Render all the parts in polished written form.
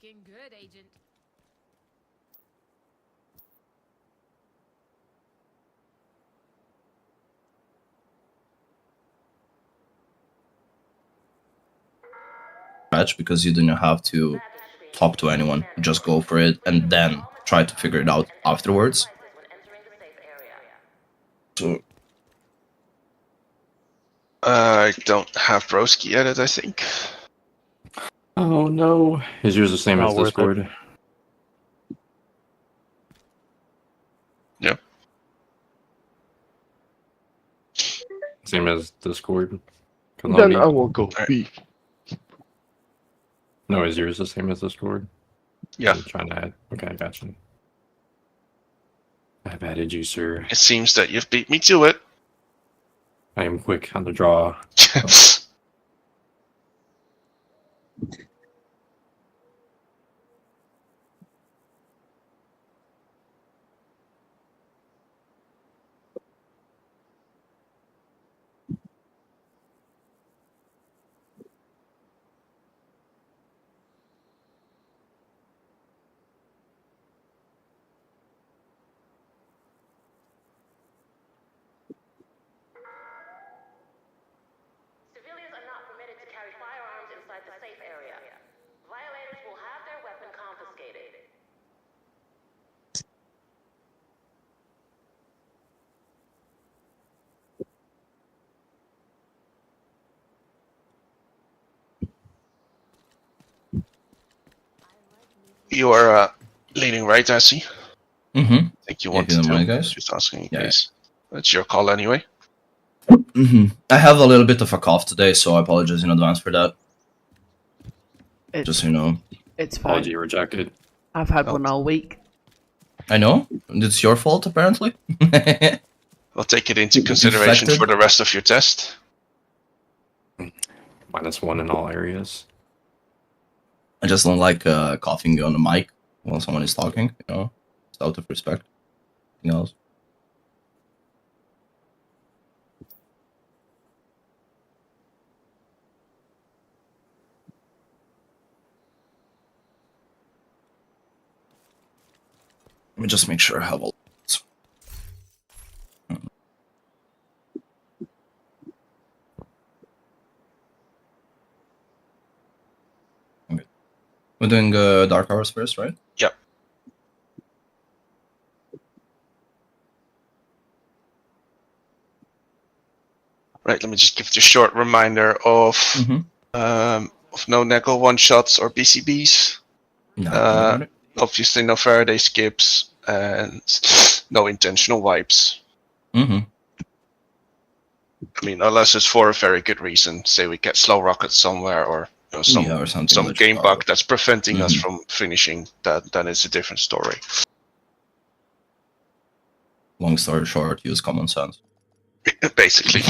Looking good, Agent. Match because you don't have to talk to anyone. Just go for it and then try to figure it out afterwards. So I don't have broski edit, I think. Oh no. Is yours the same Not as worth it. Discord? Yep. Same as Discord? Then Kenobi? I will go B. No, is yours the same as Discord? Yeah. I'm trying to add. Okay, I got you. I've added you, sir. It seems that you've beat me to it. I am quick on the draw. Civilians are not permitted to carry firearms inside the safe area. Violators will have their weapon confiscated. You are leading right, I see. mm-hmm. I think you Yeah, want if you to don't do. mind, guys. Just asking in Yeah. case. That's your call anyway. Mm-hmm. I have a little bit of a cough today, so I apologize in advance for that. Just so you know. It's fine. Apology rejected. I've had Oh. one all week. I know. It's your fault, apparently. We'll take it into consideration Infected? for the rest of your test. -1 in all areas. I just don't like coughing on the mic while someone is talking, you know? It's out of respect. Nothing else. Let me just make sure I have all. Okay. We're doing Dark Hours first, right? Yep. Right, let me just give you a short reminder of no Neckel one-shots or BCBs. No. Obviously no Faraday skips and no intentional wipes. Mm-hmm. I mean, unless it's for a very good reason. Say we get slow rockets somewhere or you know, some Yeah, or something. some like game that. bug that's preventing us Mhm. from finishing. Then it's a different story. Long story short, use common sense. Basically.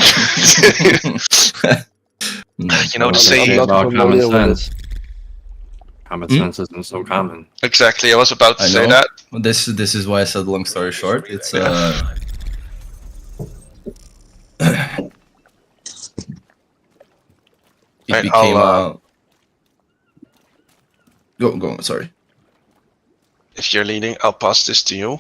You know, No, to I'm say not about common familiar with sense. it. Common Hmm? sense isn't so common. exactly. I was about to I say know. that. This is why I said long story short. It's it Right, became I'll, go. Sorry. If you're leading, I'll pass this to you.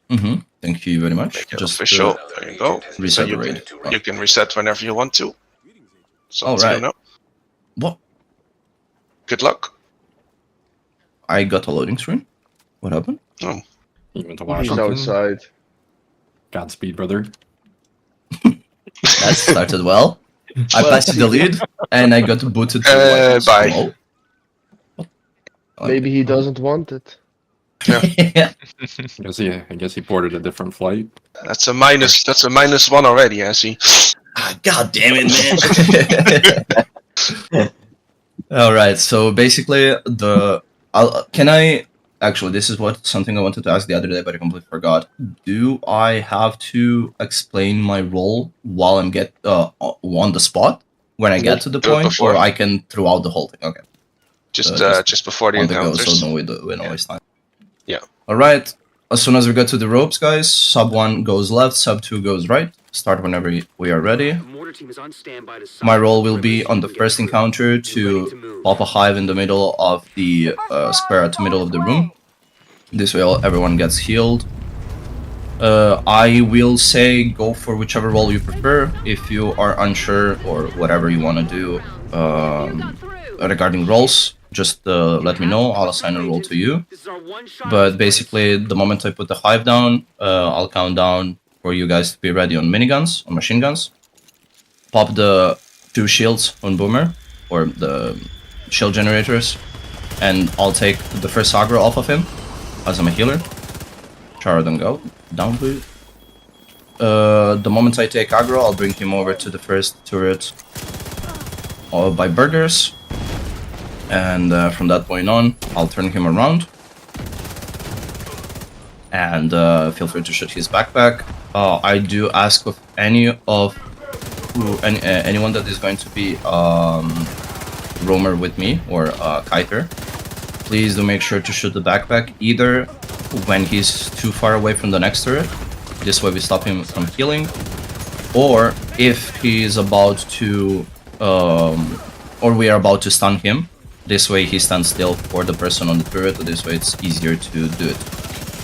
Mm-hmm. Thank you very much. Make it Just official. There you go. reset you the raid. you can reset whenever you want to. So All right. know. What? Good luck. I got a loading screen. What happened? Even to He's Washington. outside. Godspeed, brother. That started well. I passed the lead, and I got booted to white. Bye. Hello? What? Maybe he doesn't want it. Yeah. I guess he ported a different flight. That's a minus. That's a -1 already. I see. God damn it, man. All right. So basically, can I actually? This is something I wanted to ask the other day, but I completely forgot. Do I have to explain my role while I'm on the spot when I get to the Do it point, before. or I can throughout the whole thing? Okay. Just before the On the go, encounters. so no, we don't waste time. Yeah. All right. As soon as we get to the ropes, guys, sub 1 goes left, sub 2 goes right. Start whenever we are ready. team is on standby to My stop role will whoever be is on the even first getting through. encounter Be ready to move. pop a hive in the middle of the square at the middle of the room. This way everyone gets healed. I will say go for whichever role you prefer. If you are unsure or whatever you want to do regarding roles, just let me know. I'll assign a role to you. This is our one shot But at this place. basically, the moment I put the hive down, I'll count down for you guys to be ready on miniguns, on machine guns. Pop the 2 shields on Boomer, or the shield generators, and I'll take the first aggro off of him, as I'm a healer. Chara, don't go. Down, please. The moment I take aggro, I'll bring him over to the first turret by burgers. And from that point on, I'll turn him around. And feel free to shoot his backpack. I do ask of anyone that is going to be roamer with me or kiter, please do make sure to shoot the backpack either when he's too far away from the next turret. This way we stop him from healing, or if he's about to, or we are about to stun him. This way he stands still for the person on the turret. This way it's easier to do it.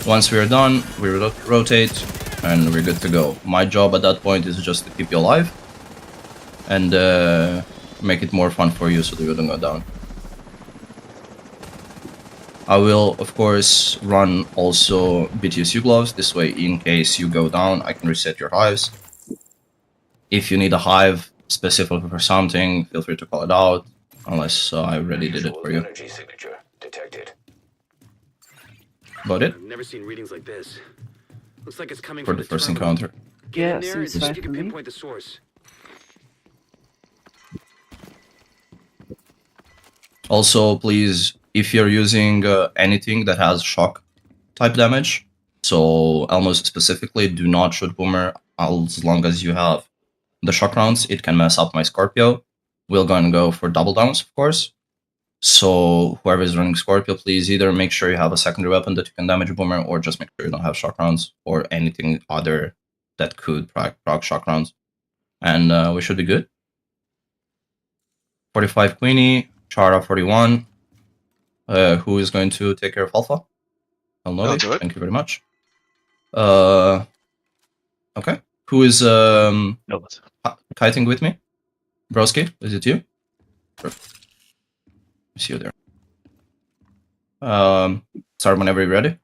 Once we are done, we rotate and we're good to go. My job at that point is just to keep you alive and make it more fun for you so that you don't go down. I will, of course, run also BTSU gloves. This way, in case you go down, I can reset your hives. If you need a hive specifically for something, feel free to call it out, unless I already did it for you. Energy signature detected. About it I've never seen readings like this. Looks like it's coming for from the first terminal. encounter. Get Yeah, in there and seems see if fine you for can me. pinpoint the source. Also, please, if you're using anything that has shock type damage, so Elmos specifically, do not shoot Boomer as long as you have the shock rounds. It can mess up my Scorpio. We're gonna go for double downs, of course. So whoever is running Scorpio, please either make sure you have a secondary weapon that you can damage Boomer, or just make sure you don't have shock rounds or anything other that could proc shock rounds. And we should be good. 45 Queenie, Chara 41. Who is going to take care of Alpha? I'll do it. Thank you very much. Okay. Who is kiting with me? Broski, is it you? Perfect. I see you there. Start whenever you're ready.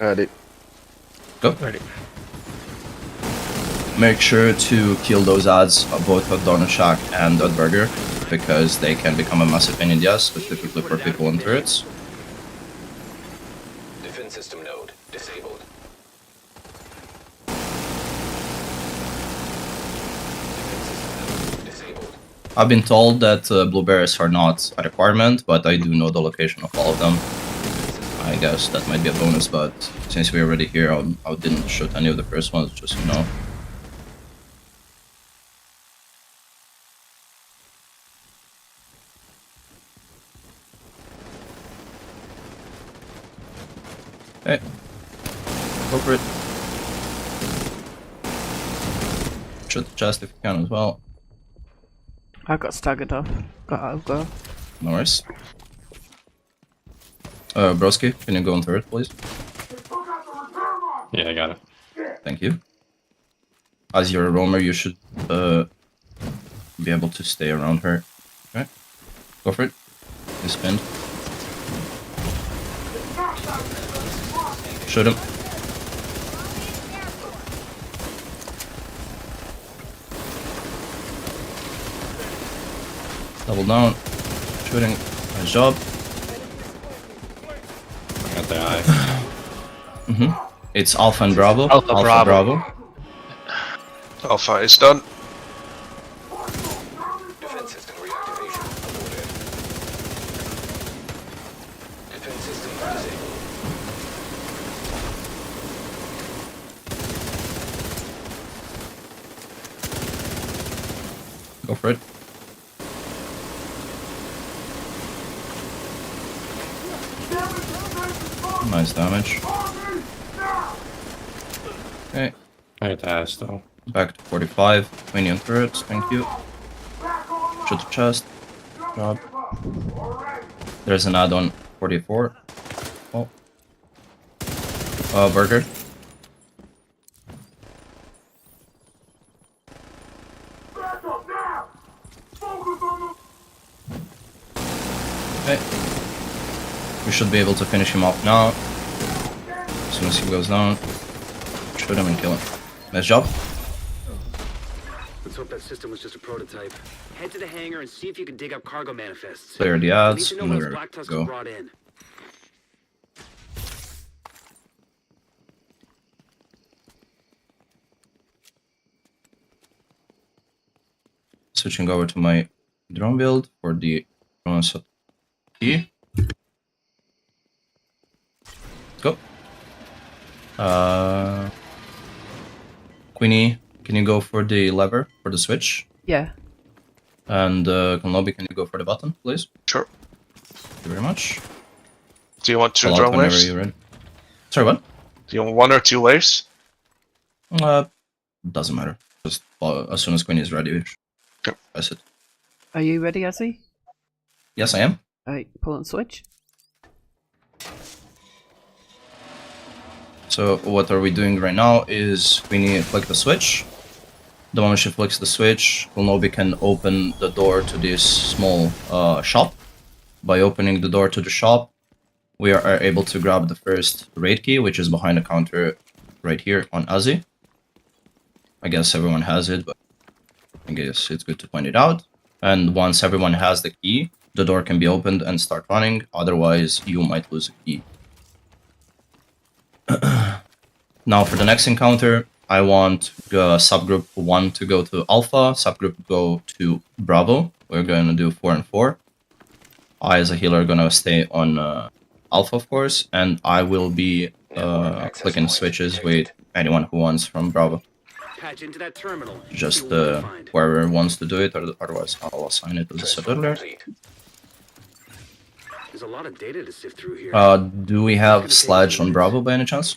Ready. Go. Ready. Make sure to kill those ads, both at Donut Shack and at Burger, because they can become a massive pain in the ass, specifically for people on turrets. Defense system node disabled. I've been told that blueberries are not a requirement, but I do know the location of all of them. I guess that might be a bonus, but since we're already here, I didn't shoot any of the first ones, just so you know. Okay. Go for it. Shoot the chest if you can as well. I got staggered off. Got out of go. No worries. Broski, can you go on third, please? Yeah, I got it. Thank you. As you're a roamer, you should be able to stay around her. Okay. Go for it. You spin. Shoot him. Double down. Shooting. Nice job. I got the eye. It's Alpha and Bravo. Alpha Bravo. Alpha is done. Defense system reactivation aborted. Defense system disabled. Go for it. Nice damage. Okay. I got the ass though. Back to 45. Minion turrets, thank you. Shoot the chest. Drop. There's an add-on 44. Oh. Burger. Okay. We should be able to finish him off now. As soon as he goes down, shoot him and kill him. Nice job. Let's hope that system was just a prototype. Head to the hangar and see if you can dig up cargo manifests. Clear the We need ads. to know And what we're Black Tusk go. brought in. Switching over to my drone build for the drone set key. Let's go. Queenie, can you go for the lever for the switch? Yeah. And Konobi, can you go for the button, please? Sure. Thank you very much. Do you want two Call out drone whenever waves? you're ready. Sorry, what? Do you want 1 or 2 waves? Doesn't matter. Just as soon as Queenie is ready. Okay. That's it. Are you ready, Azzy? Yes, I am. Alright, pull and switch. So what are we doing right now is Queenie flick the switch. The moment she flicks the switch, Konobi can open the door to this small shop. By opening the door to the shop, we are able to grab the first raid key, which is behind the counter right here on Azzy. I guess everyone has it, but I guess it's good to point it out. And once everyone has the key, the door can be opened and start running, otherwise you might lose a key. Now for the next encounter, I want subgroup 1 to go to Alpha, subgroup go to Bravo. We're going to do 4 and 4. I as a healer are going to stay on Alpha, of course, and I will be clicking switches with anyone who wants from Bravo. Patch into that terminal. Just See what we can find. whoever wants to do it, or otherwise I'll assign it as I said earlier. Complete. There's a lot of data to sift through here. Do we have Sledge on Bravo by any chance?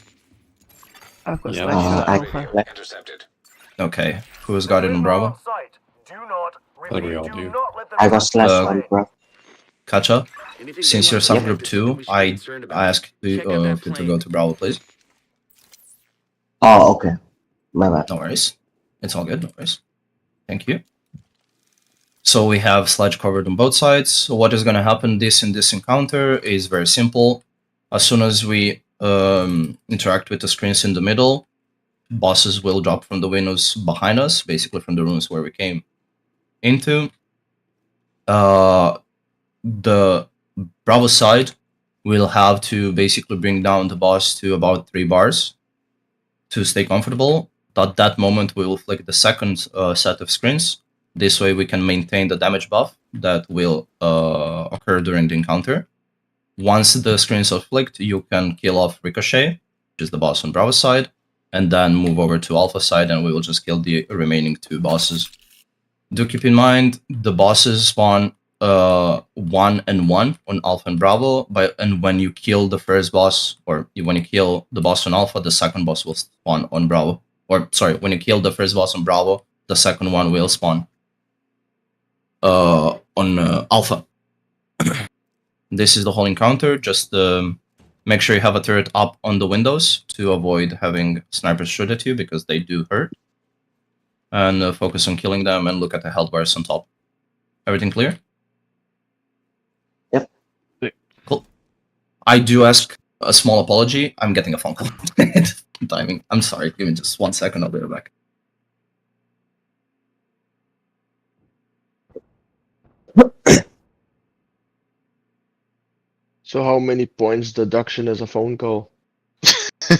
I've got Yeah. Sledge for Alpha. Intercepted. Okay, who's got it on Bravo? I think we all do. I got slash Uh, on bro. Kacha, Anything since they you're want to subgroup detect, 2, we should be I concerned about. ask you Check out that to plane. go to Bravo, please. Oh, okay. My bad. No worries. It's all good, no worries. Thank you. So we have Sledge covered on both sides. So what is going to happen in this encounter is very simple. As soon as we interact with the screens in the middle, bosses will drop from the windows behind us, basically from the rooms where we came into. The Bravo side will have to basically bring down the boss to about 3 bars to stay comfortable. At that moment, we will flick the second set of screens. This way we can maintain the damage buff that will occur during the encounter. Once the screens are flicked, you can kill off Ricochet, which is the boss on Bravo side, and then move over to Alpha side, and we will just kill the remaining 2 bosses. Do keep in mind, the bosses spawn 1 and 1 on Alpha and Bravo, and when you kill the first boss, or when you kill the boss on Alpha, the second boss will spawn on Bravo. Or, sorry, when you kill the first boss on Bravo, the second one will spawn on Alpha. This is the whole encounter. Just make sure you have a turret up on the windows to avoid having snipers shoot at you, because they do hurt. And focus on killing them and look at the health bars on top. Everything clear? Yep. Cool. I do ask a small apology. I'm getting a phone call. Timing. I'm sorry. Give me just 1 second. I'll be right back. So how many points deduction is a phone call? I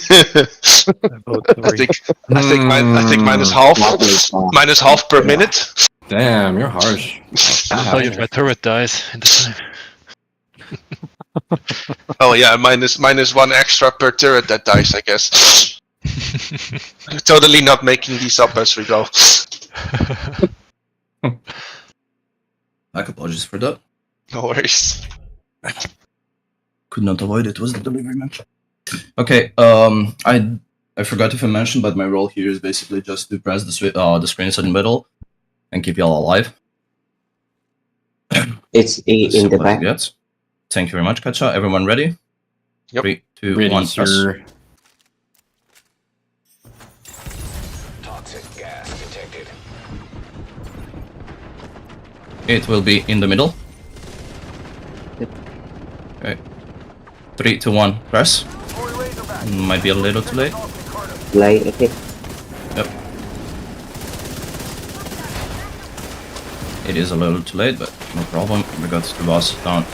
think minus half. Minus half per minute. Damn, you're harsh. Oh, if my turret dies in this time. Oh yeah, minus 1 extra per turret that dies, I guess. Totally not making these up as we go. Back apologies for that. No worries. Could not avoid it. Was the delivery man? Okay. I forgot if I mentioned, but my role here is basically just to press the screens in the middle and keep y'all alive. It's in the back. Gets. Thank you very much, Kacha. Everyone ready? Yep. 3, 2, Ready, 1, press. sir. Toxic gas detected. It will be in the middle. Yep. Okay. 3, 2, 1, press. Might be a little too late. Play, okay. Yep. It is a little too late, but no problem. We got the boss down.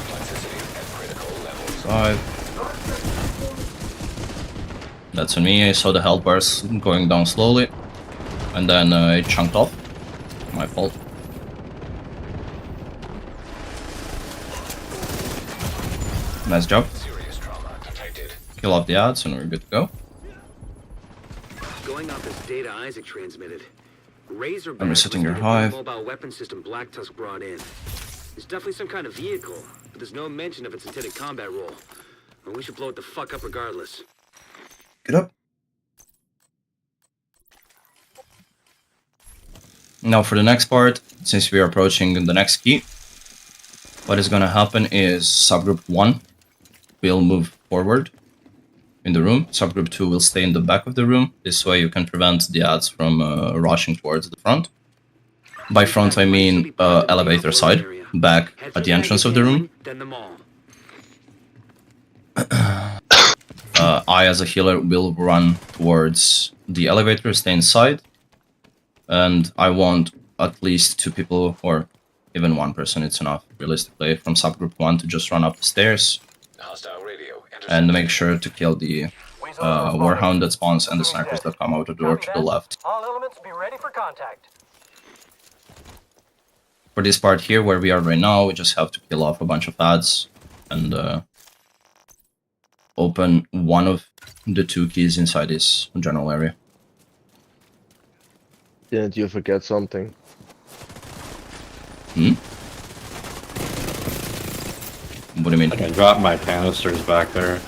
Toxicity at critical levels. 5. That's on me. I saw the health bars going down slowly, and then it chunked off. My fault. Nice job. Serious trauma detected. Kill off the ads, and we're good to go. Going off this data Isaac transmitted. Razorback I'm was resetting your the hive. mobile weapon system Black Tusk brought in. It's definitely some kind of vehicle, but there's no mention of its intended combat role. And we should blow it the fuck up regardless. Get up. Now for the next part, since we are approaching the next key, what is going to happen is subgroup 1 will move forward in the room. Subgroup 2 will stay in the back of the room. This way you can prevent the ads from rushing towards the front. By front I mean elevator side, back at the entrance of the room. Then the mall. I as a healer will run towards the elevator, stay inside. And I want at least 2 people, or even 1 person, it's enough, realistically, from subgroup 1 to just run up the stairs Hostile radio. and make sure to kill the Warhound that spawns and the snipers that come out the door to the left. All elements be ready for contact. For this part here, where we are right now, we just have to kill off a bunch of ads and open one of the 2 keys inside this general area. Didn't you forget something? Hmm? What do you mean? I can drop my canisters back there.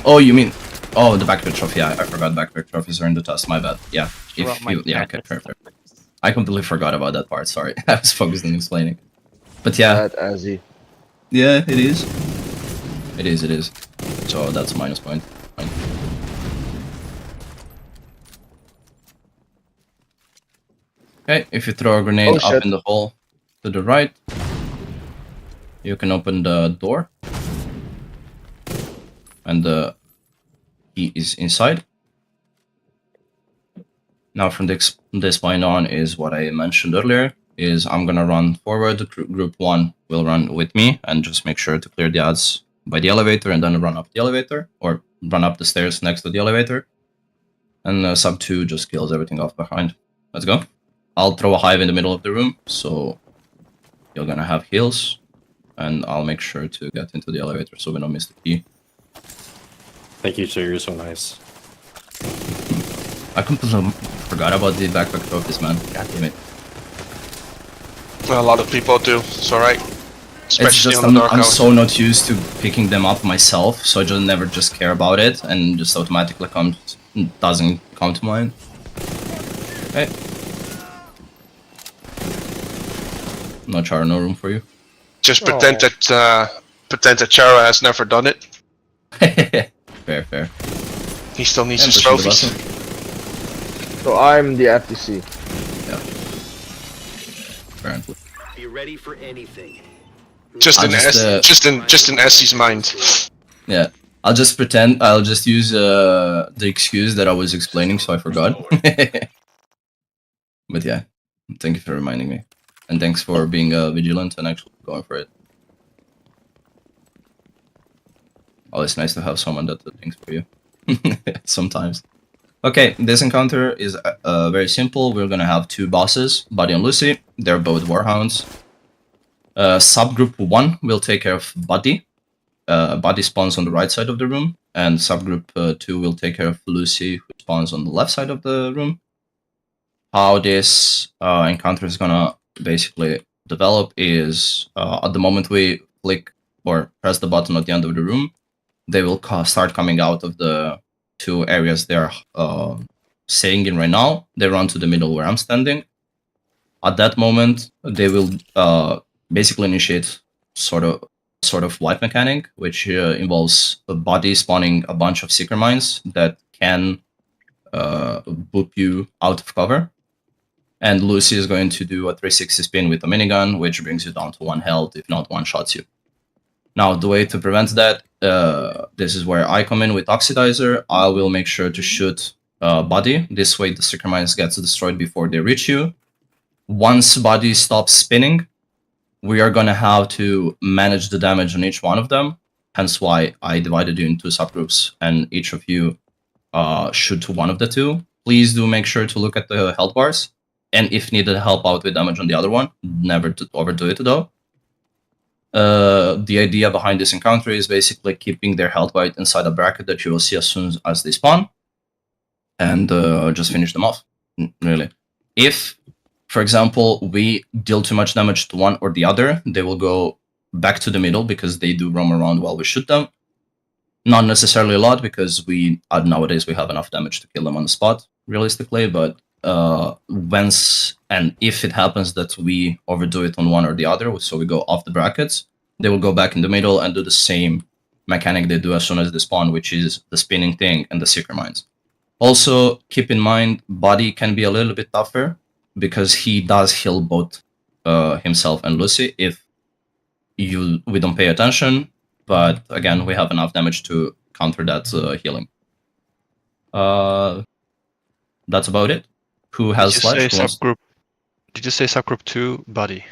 Oh, you mean... Oh, the backpack trophy. Yeah, I forgot backpack trophies are in the test. My bad. Yeah. If you... Yeah, okay, perfect. I completely forgot about that part. Sorry. I was focused on explaining. But yeah. That Azzy. Yeah, it is. It is. So that's a minus point. Fine. Okay, if you throw a grenade up in the hole to the right, you can open the door. And the key is inside. Now from this point on is what I mentioned earlier, is I'm gonna run forward, group 1 will run with me, and just make sure to clear the ads by the elevator, and then run up the elevator, or run up the stairs next to the elevator. And sub 2 just kills everything off behind. Let's go. I'll throw a hive in the middle of the room, so you're gonna have heals, and I'll make sure to get into the elevator so we don't miss the key. Thank you, sir. You're so nice. I completely forgot about the backpack trophies, man. God damn it. Well, a lot of people do. It's alright. It's Especially just on the dark I'm out. so not used to picking them up myself, so I just never just care about it, and just automatically doesn't come to mind. Okay. No Chara, no room for you. Just pretend that Chara has never done it. Fair. He still needs And his pushing the trophies. button. So I'm the FTC. Yeah. Apparently. Be ready for anything. Just in Essie's mind. Yeah. I'll just pretend. I'll just use the excuse that I was explaining, so I forgot. But yeah, thank you for reminding me, and thanks for being vigilant and actually going for it. Always nice to have someone that thinks for you. Sometimes. Okay, this encounter is very simple. We're gonna have 2 bosses, Buddy and Lucy. They're both Warhounds. Subgroup 1 will take care of Buddy. Buddy spawns on the right side of the room, and subgroup 2 will take care of Lucy, who spawns on the left side of the room. how this encounter is gonna basically develop is at the moment we click or press the button at the end of the room, they will start coming out of the 2 areas they're staying in right now. They run to the middle where I'm standing. At that moment, they will basically initiate sort of wipe mechanic, which involves a body spawning a bunch of seeker mines that can boop you out of cover. And Lucy is going to do a 360 spin with a minigun, which brings you down to 1 health, if not one-shots you. Now, the way to prevent that, this is where I come in with Oxidizer. I will make sure to shoot body. This way, the seeker mines gets destroyed before they reach you. Once body stops spinning, we are going to have to manage the damage on each one of them. Hence why I divided you into subgroups, and each of you shoot to one of the 2. Please do make sure to look at the health bars. And if needed, help out with damage on the other one. Never to overdo it, though. The idea behind this encounter is basically keeping their health bar inside a bracket that you will see as soon as they spawn. And just finish them off, really. If, for example, we deal too much damage to one or the other, they will go back to the middle because they do roam around while we shoot them. Not necessarily a lot because nowadays we have enough damage to kill them on the spot, realistically, but if it happens that we overdo it on one or the other, so we go off the brackets, they will go back in the middle and do the same mechanic they do as soon as they spawn, which is the spinning thing and the seeker mines. Also, keep in mind, body can be a little bit tougher because he does heal both himself and Lucy if we don't pay attention. But again, we have enough damage to counter that healing. That's about it. Who has slash? Did you say subgroup 2 body?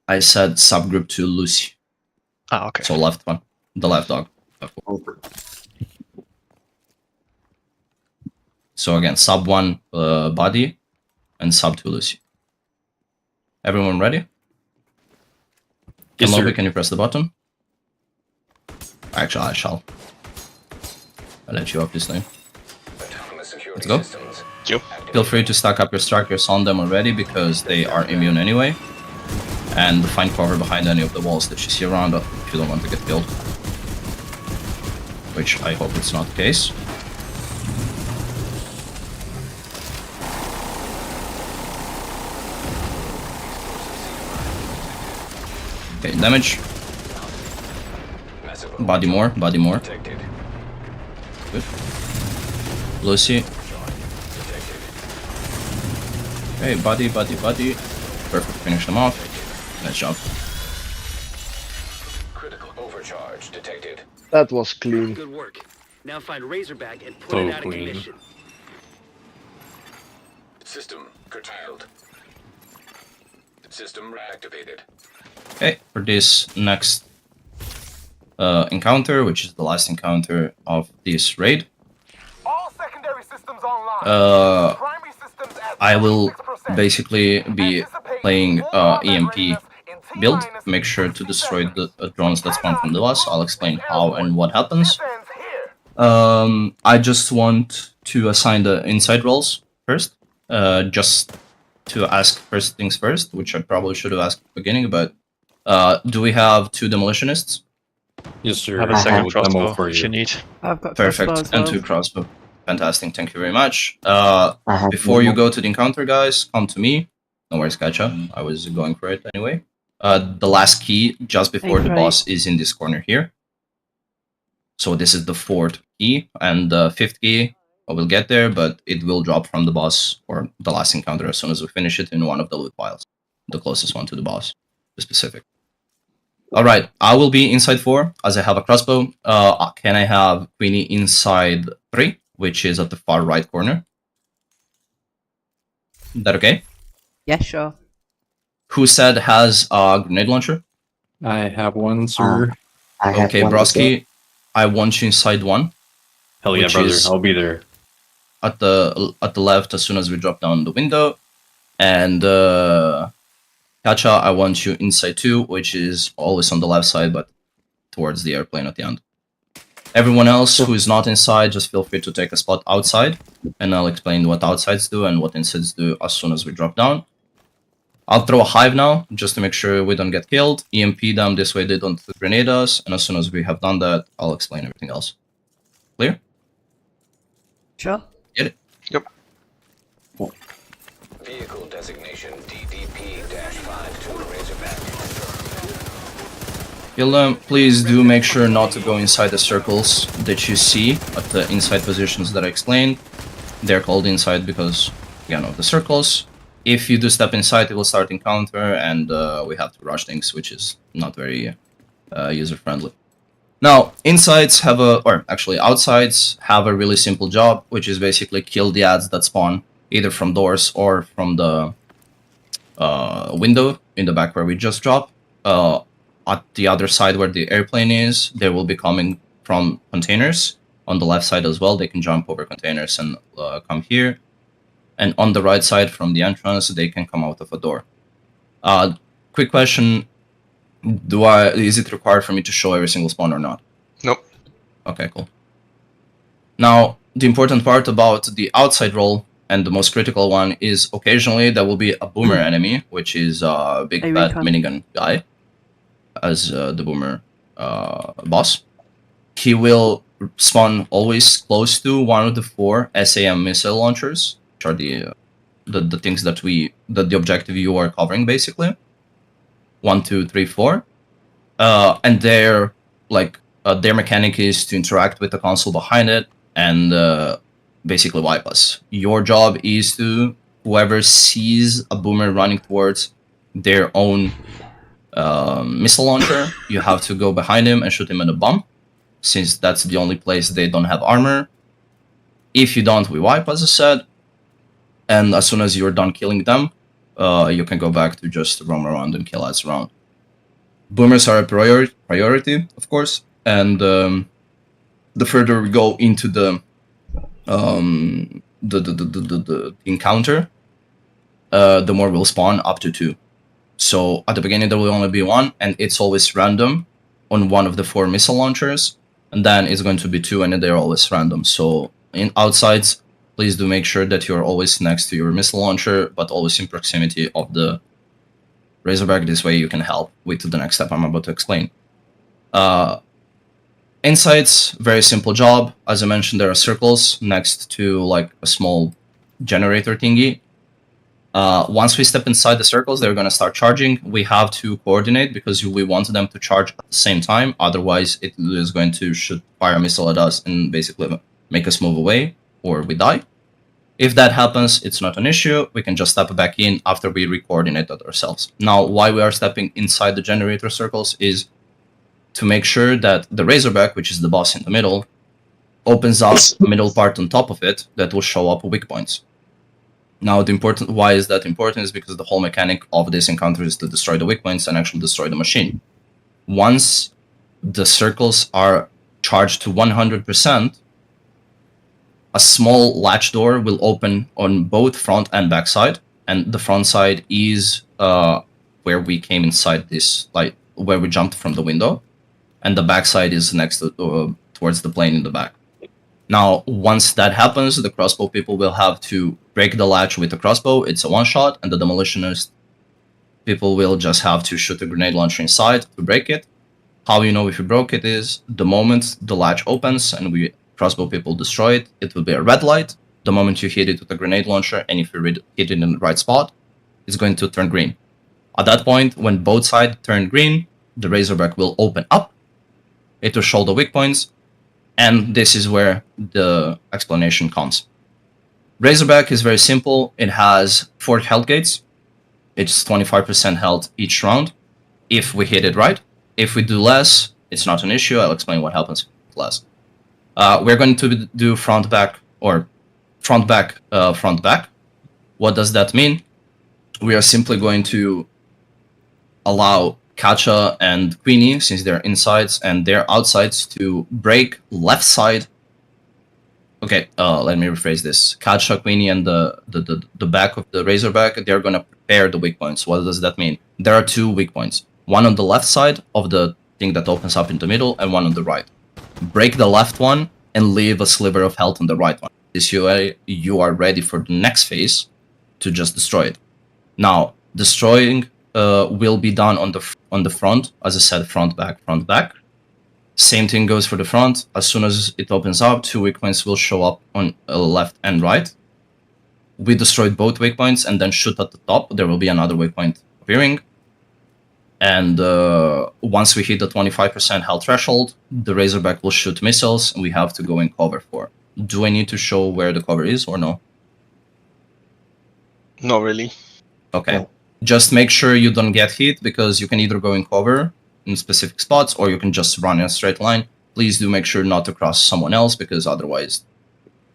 I said subgroup 2 Lucy. Ah, okay. So left one, the left dog. So again, sub 1 body and sub 2 Lucy. Everyone ready? Yes, sir. Can you press the button? Actually, I shall. I'll let you up this time. Let's go. Feel free to stack up your strikers on them already because they are immune anyway. And find cover behind any of the walls that you see around if you don't want to get killed. Which I hope it's not the case. Okay, damage. Body more, body more. Good. Lucy. Okay, body. Perfect, finish them off. Nice job. Critical overcharge detected. That was clean. Good work. Now find Razorback and put So it out of clean. commission. System curtailed. System reactivated. Okay, for this next encounter, which is the last encounter of this raid, All secondary systems online. Primary systems at I will 6%. basically be playing EMP build. Make sure to destroy the drones that spawn from the boss. I'll explain how and what happens. I just want to assign the inside roles first, just to ask first things first, which I probably should have asked at the beginning, but do we have 2 demolitionists? Yes, sir. I have a second With demo crossbow for if you you. need. I've got Perfect, crossbow as and well. 2 crossbow. Fantastic, thank you very much. I have Before you one go to the encounter, guys, come to me. No worries, Gacha. I was going for it anyway. The last key, just before the Right. boss, is in this corner here. So this is the 4th key, and the 5th key, I will get there, but it will drop from the boss, or the last encounter, as soon as we finish it in one of the loot piles. The closest one to the boss, the specific. Alright, I will be inside 4, as I have a crossbow. Can I have Queenie inside 3, which is at the far right corner? Is that okay? Yeah, sure. Who said has a grenade launcher? I have one, sir. I have Okay, one as well. Broski, I want you inside 1. Hell yeah, which brother. is- I'll be there. At the left as soon as we drop down the window. And Kacha, I want you inside 2, which is always on the left side, but towards the airplane at the end. Everyone else who is not inside, just feel free to take a spot outside, and I'll explain what outsides do and what insides do as soon as we drop down. I'll throw a hive now, just to make sure we don't get killed. EMP them, this way they don't grenade us, and as soon as we have done that, I'll explain everything else. Clear? Sure. Get it? Yep. Vehicle designation DDP-52 Razorback. Please do make sure not to go inside the circles that you see at the inside positions that I explained. They're called inside because, you know, the circles. If you do step inside, it will start encounter, and we have to rush things, which is not very user-friendly. Now, insides have outsides have a really simple job, which is basically kill the ads that spawn either from doors or from the window in the back where we just dropped. At the other side where the airplane is, they will be coming from containers. On the left side as well, they can jump over containers and come here. And on the right side from the entrance, they can come out of a door. Quick question, is it required for me to show every single spawn or not? Nope. Okay, cool. Now, the important part about the outside role, and the most critical one, is occasionally there will be a boomer enemy, which is a big fat minigun guy, as the boomer boss. He will spawn always close to one of the 4 SAM missile launchers, which are the things that the objective you are covering, basically. 1, 2, 3, 4. And their mechanic is to interact with the console behind it and basically wipe us. Your job is to, whoever sees a boomer running towards their own missile launcher, you have to go behind him and shoot him in the bum, since that's the only place they don't have armor. If you don't, we wipe, as I said. And as soon as you're done killing them, you can go back to just roam around and kill ads around. Boomers are a priority, of course, and the further we go into the encounter, the more will spawn, up to 2. So at the beginning there will only be 1, and it's always random on one of the 4 missile launchers, and then it's going to be 2, and they're always random. So in outsides, please do make sure that you're always next to your missile launcher, but always in proximity of the Razorback. This way you can help with the next step I'm about to explain. Insides, very simple job. As I mentioned, there are circles next to like a small generator thingy. Once we step inside the circles, they're going to start charging. We have to coordinate because we want them to charge at the same time. Otherwise, it is going to fire a missile at us and basically make us move away, or we die. If that happens, it's not an issue. We can just step back in after we re-coordinate that ourselves. Now, why we are stepping inside the generator circles is to make sure that the Razorback, which is the boss in the middle, opens up the middle part on top of it that will show up weak points. Now, why is that important is because the whole mechanic of this encounter is to destroy the weak points and actually destroy the machine. Once the circles are charged to 100%, a small latch door will open on both front and back side, and the front side is where we came inside this, like where we jumped from the window, and the back side is next to, towards the plane in the back. Now, once that happens, the crossbow people will have to break the latch with the crossbow. It's a one-shot, and the demolitionist people will just have to shoot a grenade launcher inside to break it. How you know if you broke it is the moment the latch opens and crossbow people destroy it, it will be a red light. The moment you hit it with a grenade launcher, and if you hit it in the right spot, it's going to turn green. At that point, when both sides turn green, the Razorback will open up. It will show the weak points, and this is where the explanation comes. Razorback is very simple. It has 4 health gates. It's 25% health each round, if we hit it right. If we do less, it's not an issue. I'll explain what happens with less. We're going to do front back, or front back, front back. What does that mean? We are simply going to allow Katja and Queenie, since they're insides and they're outsides, to break left side. Okay, let me rephrase this. Katja, Queenie, and the back of the Razorback, they're gonna prepare the weak points. What does that mean? There are 2 weak points. One on the left side of the thing that opens up in the middle, and one on the right. break the left one, and leave a sliver of health on the right one. This way, you are ready for the next phase to just destroy it. Now, destroying will be done on the front, as I said, front, back. Same thing goes for the front. As soon as it opens up, 2 weak points will show up on left and right. We destroyed both weak points and then shoot at the top. There will be another weak point appearing. And once we hit the 25% health threshold, the Razorback will shoot missiles and we have to go in cover for. Do I need to show where the cover is or no? Not really. Okay. Just make sure you don't get hit, because you can either go in cover in specific spots or you can just run in a straight line. Please do make sure not to cross someone else, because otherwise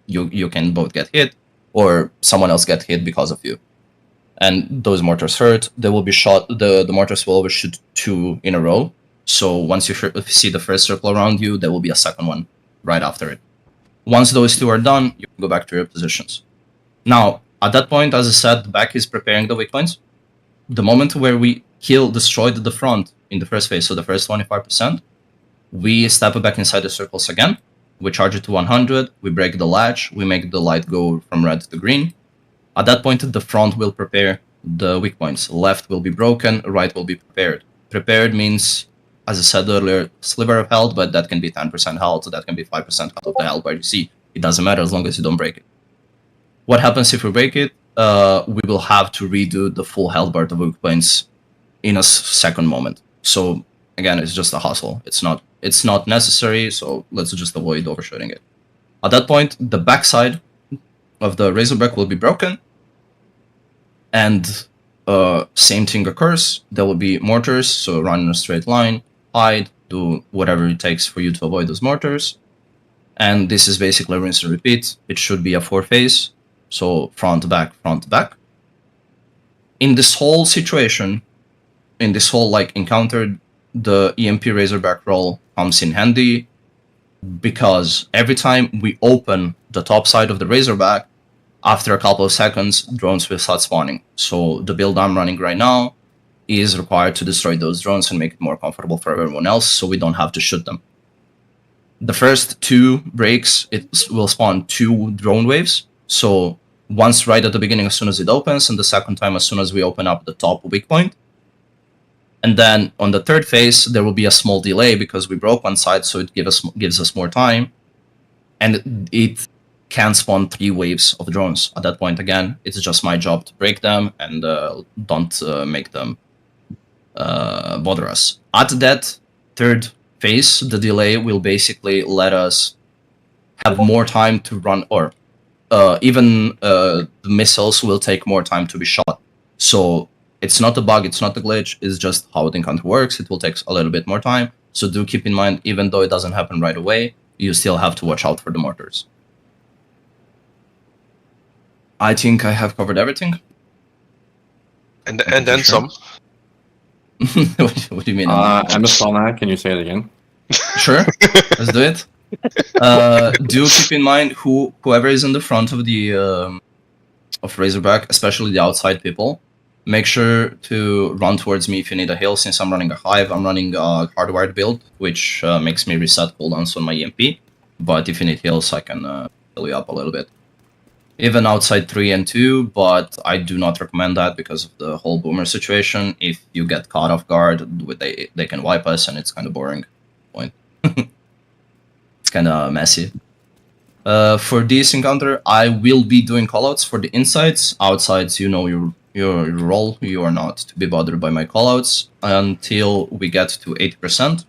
you can both get hit or someone else get hit because of you. And those mortars hurt. They will be shot. The mortars will overshoot 2 in a row. So once you see the first circle around you, there will be a second one right after it. Once those 2 are done, you can go back to your positions. Now, at that point, as I said, the back is preparing the weak points. The moment where we destroyed the front in the first phase, so the first 25%, we step back inside the circles again. We charge it to 100. We break the latch. We make the light go from red to green. At that point, the front will prepare the weak points. Left will be broken, right will be prepared. Prepared means, as I said earlier, sliver of health, but that can be 10% health, so that can be 5% health of the health bar you see. It doesn't matter as long as you don't break it. What happens if we break it? We will have to redo the full health bar of weak points in a second moment. So again, it's just a hustle. It's not necessary, so let's just avoid overshooting it. At that point, the backside of the Razorback will be broken, and same thing occurs. There will be mortars, so run in a straight line, hide, do whatever it takes for you to avoid those mortars. And this is basically rinse and repeat. It should be a 4-phase, so front, back, front, back. In this whole situation, in this whole encounter, the EMP Razorback roll comes in handy, because every time we open the top side of the Razorback, after a couple of seconds, drones will start spawning. So the build I'm running right now is required to destroy those drones and make it more comfortable for everyone else, so we don't have to shoot them. The first 2 breaks, it will spawn 2 drone waves. So once right at the beginning as soon as it opens, and the second time as soon as we open up the top weak point. And then on the third phase, there will be a small delay because we broke one side, so it gives us more time. And it can spawn 3 waves of drones. At that point, again, it's just my job to break them and don't make them bother us. At that third phase, the delay will basically let us have more time to run, or even the missiles will take more time to be shot. So it's not a bug, it's not a glitch, it's just how the encounter works. It will take a little bit more time. So do keep in mind, even though it doesn't happen right away, you still have to watch out for the mortars. I think I have covered everything. And then some. What do you mean? Amazon, can you say it again? Sure, let's do it. Do keep in mind whoever is in the front of the of Razorback, especially the outside people. Make sure to run towards me if you need a heal. Since I'm running a hive, I'm running a hardwired build, which makes me reset cooldowns on my EMP. But if you need heals, I can heal you up a little bit. Even outside 3 and 2, but I do not recommend that because of the whole boomer situation. If you get caught off guard, they can wipe us, and it's kind of boring. Point. It's kind of messy. For this encounter, I will be doing callouts for the insides. Outsides, you know your role. You are not to be bothered by my callouts until we get to 80%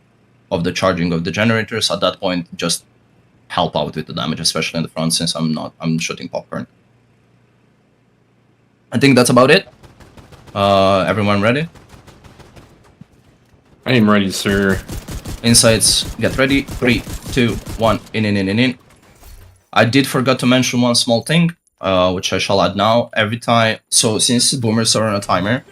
of the charging of the generators. At that point, just help out with the damage, especially in the front, since I'm shooting popcorn. I think that's about it. Everyone ready? I am ready, sir. Insides, get ready. 3, 2, 1, in. I did forget to mention one small thing, which I shall add now. Every time, so since boomers are on a timer,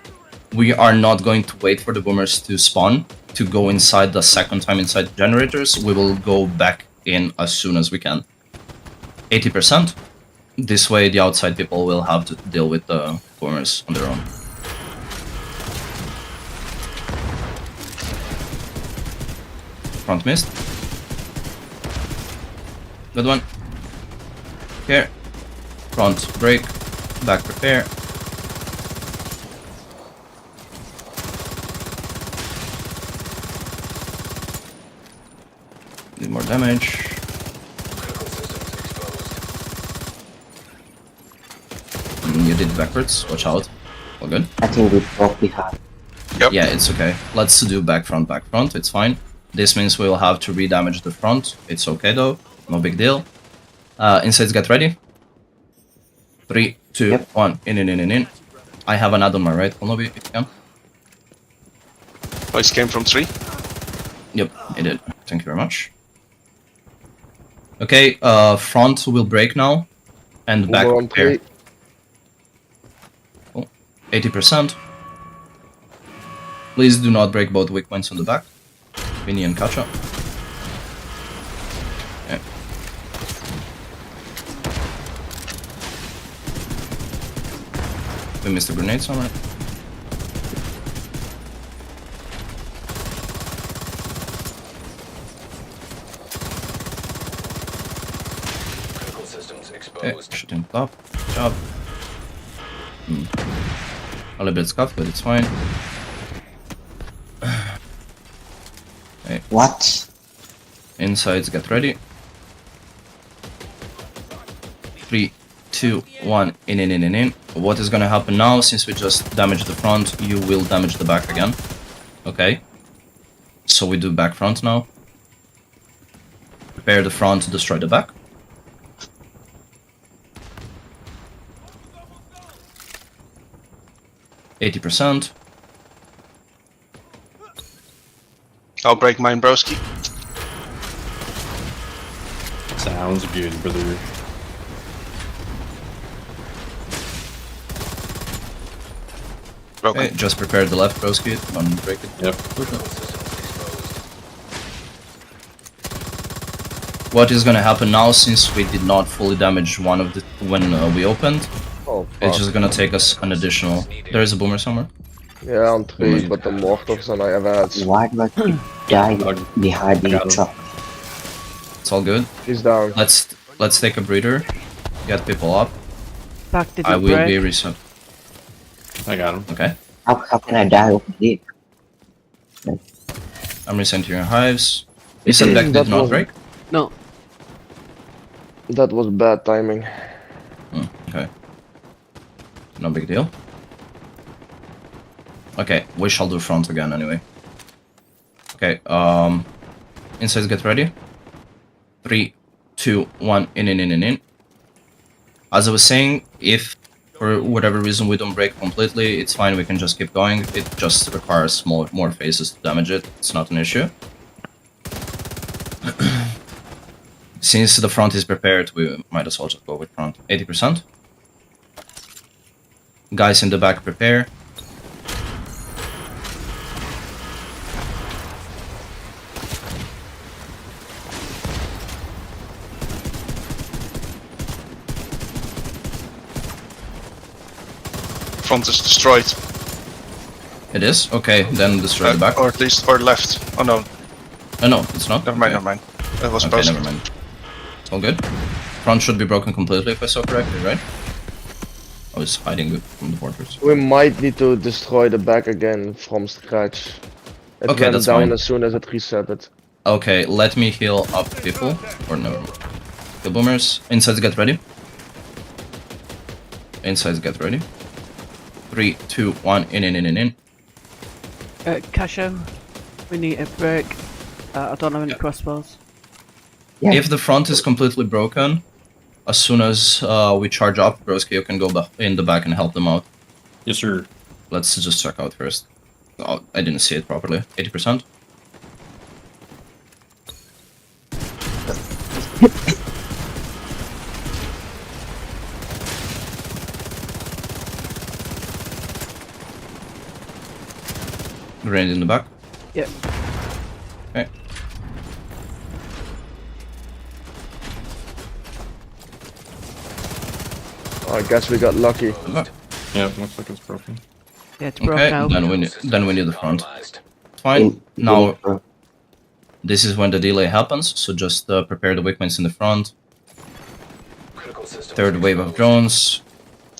we are not going to wait for the boomers to spawn to go inside the second time inside the generators. We will go back in as soon as we can. 80%. This way the outside people will have to deal with the boomers on their own. Front missed. Good one. Here. Front break. Back prepare. Need more damage. Critical systems exposed. You did it backwards. Watch out. All good. I think we broke behind. Yep. Yeah, it's okay. Let's do back front. It's fine. This means we'll have to re-damage the front. It's okay though. No big deal. Insides, get ready. 3, 2, Yep. 1. In. I have an ad on my right. Lobby, if you can. Voice came from 3. Yep, it did. Thank you very much. Okay, front will break now. And back Boomer on prepare. 3. 80%. Please do not break both weak points on the back. Vinny and Kacha. Yeah. We missed the grenade somewhere. Critical systems Okay, exposed. shooting top. Good job. A little bit scuffed, but it's fine. What? Insides, get ready. 3, 2, 1, in. What is gonna happen now, since we just damaged the front, you will damage the back again. Okay. So we do back front now. Prepare the front to destroy the back. %. I'll break mine, broski. Sounds good, brother. Broken. Okay, just prepare the left broski, don't break it. Yep. What is gonna happen now, since we did not fully damage one of the when we opened, Oh, it's fuck. just gonna take us an additional. There is a boomer somewhere. Yeah, on 3, but the mortars and I have had. Why do I die behind the Got him. truck? It's all good. He's down. Let's take a breather. Get people up. Back didn't I will break. be reset. I got him. Okay. How can I die over here? I'm resetting your hives. You said back That did not was- break? No. That was bad timing. Okay. No big deal. Okay, we shall do front again anyway. Okay, insides, get ready. 3, 2, 1, in. As I was saying, if for whatever reason we don't break completely, it's fine, we can just keep going. It just requires more phases to damage it. It's not an issue. Since the front is prepared, we might as well just go with front. 80%. Guys in the back, prepare. Front is destroyed. It is? Okay, then destroy the back. Or at least, or left. Oh no, Oh no, it's not. never mind, Okay. never mind. It was Okay, supposed never mind. It's all good. Front should be broken completely if I saw correctly, right? I was hiding from the porters. We might need to destroy the back again from scratch. It Okay, went that's down fine. as soon as it resetted. Okay, let me heal up people. Or never mind. The boomers. Insides, get ready. Insides, get ready. 3, 2, 1, in. Casho, we need a break. I don't have any crossbows. Yeah. If the front is completely broken, as soon as we charge up, Broski, you can go in the back and help them out. Yes, sir. Let's just check out first. Oh, I didn't see it properly. 80%. Grenade in the back. Yep. Okay. I guess we got lucky. Good luck. Yeah, looks like it's broken. Yeah, it's Okay, broken out. then we need the front. Normalized. Fine. Now in- this is when the delay happens, so just prepare the weak points in the front. Third wave of drones.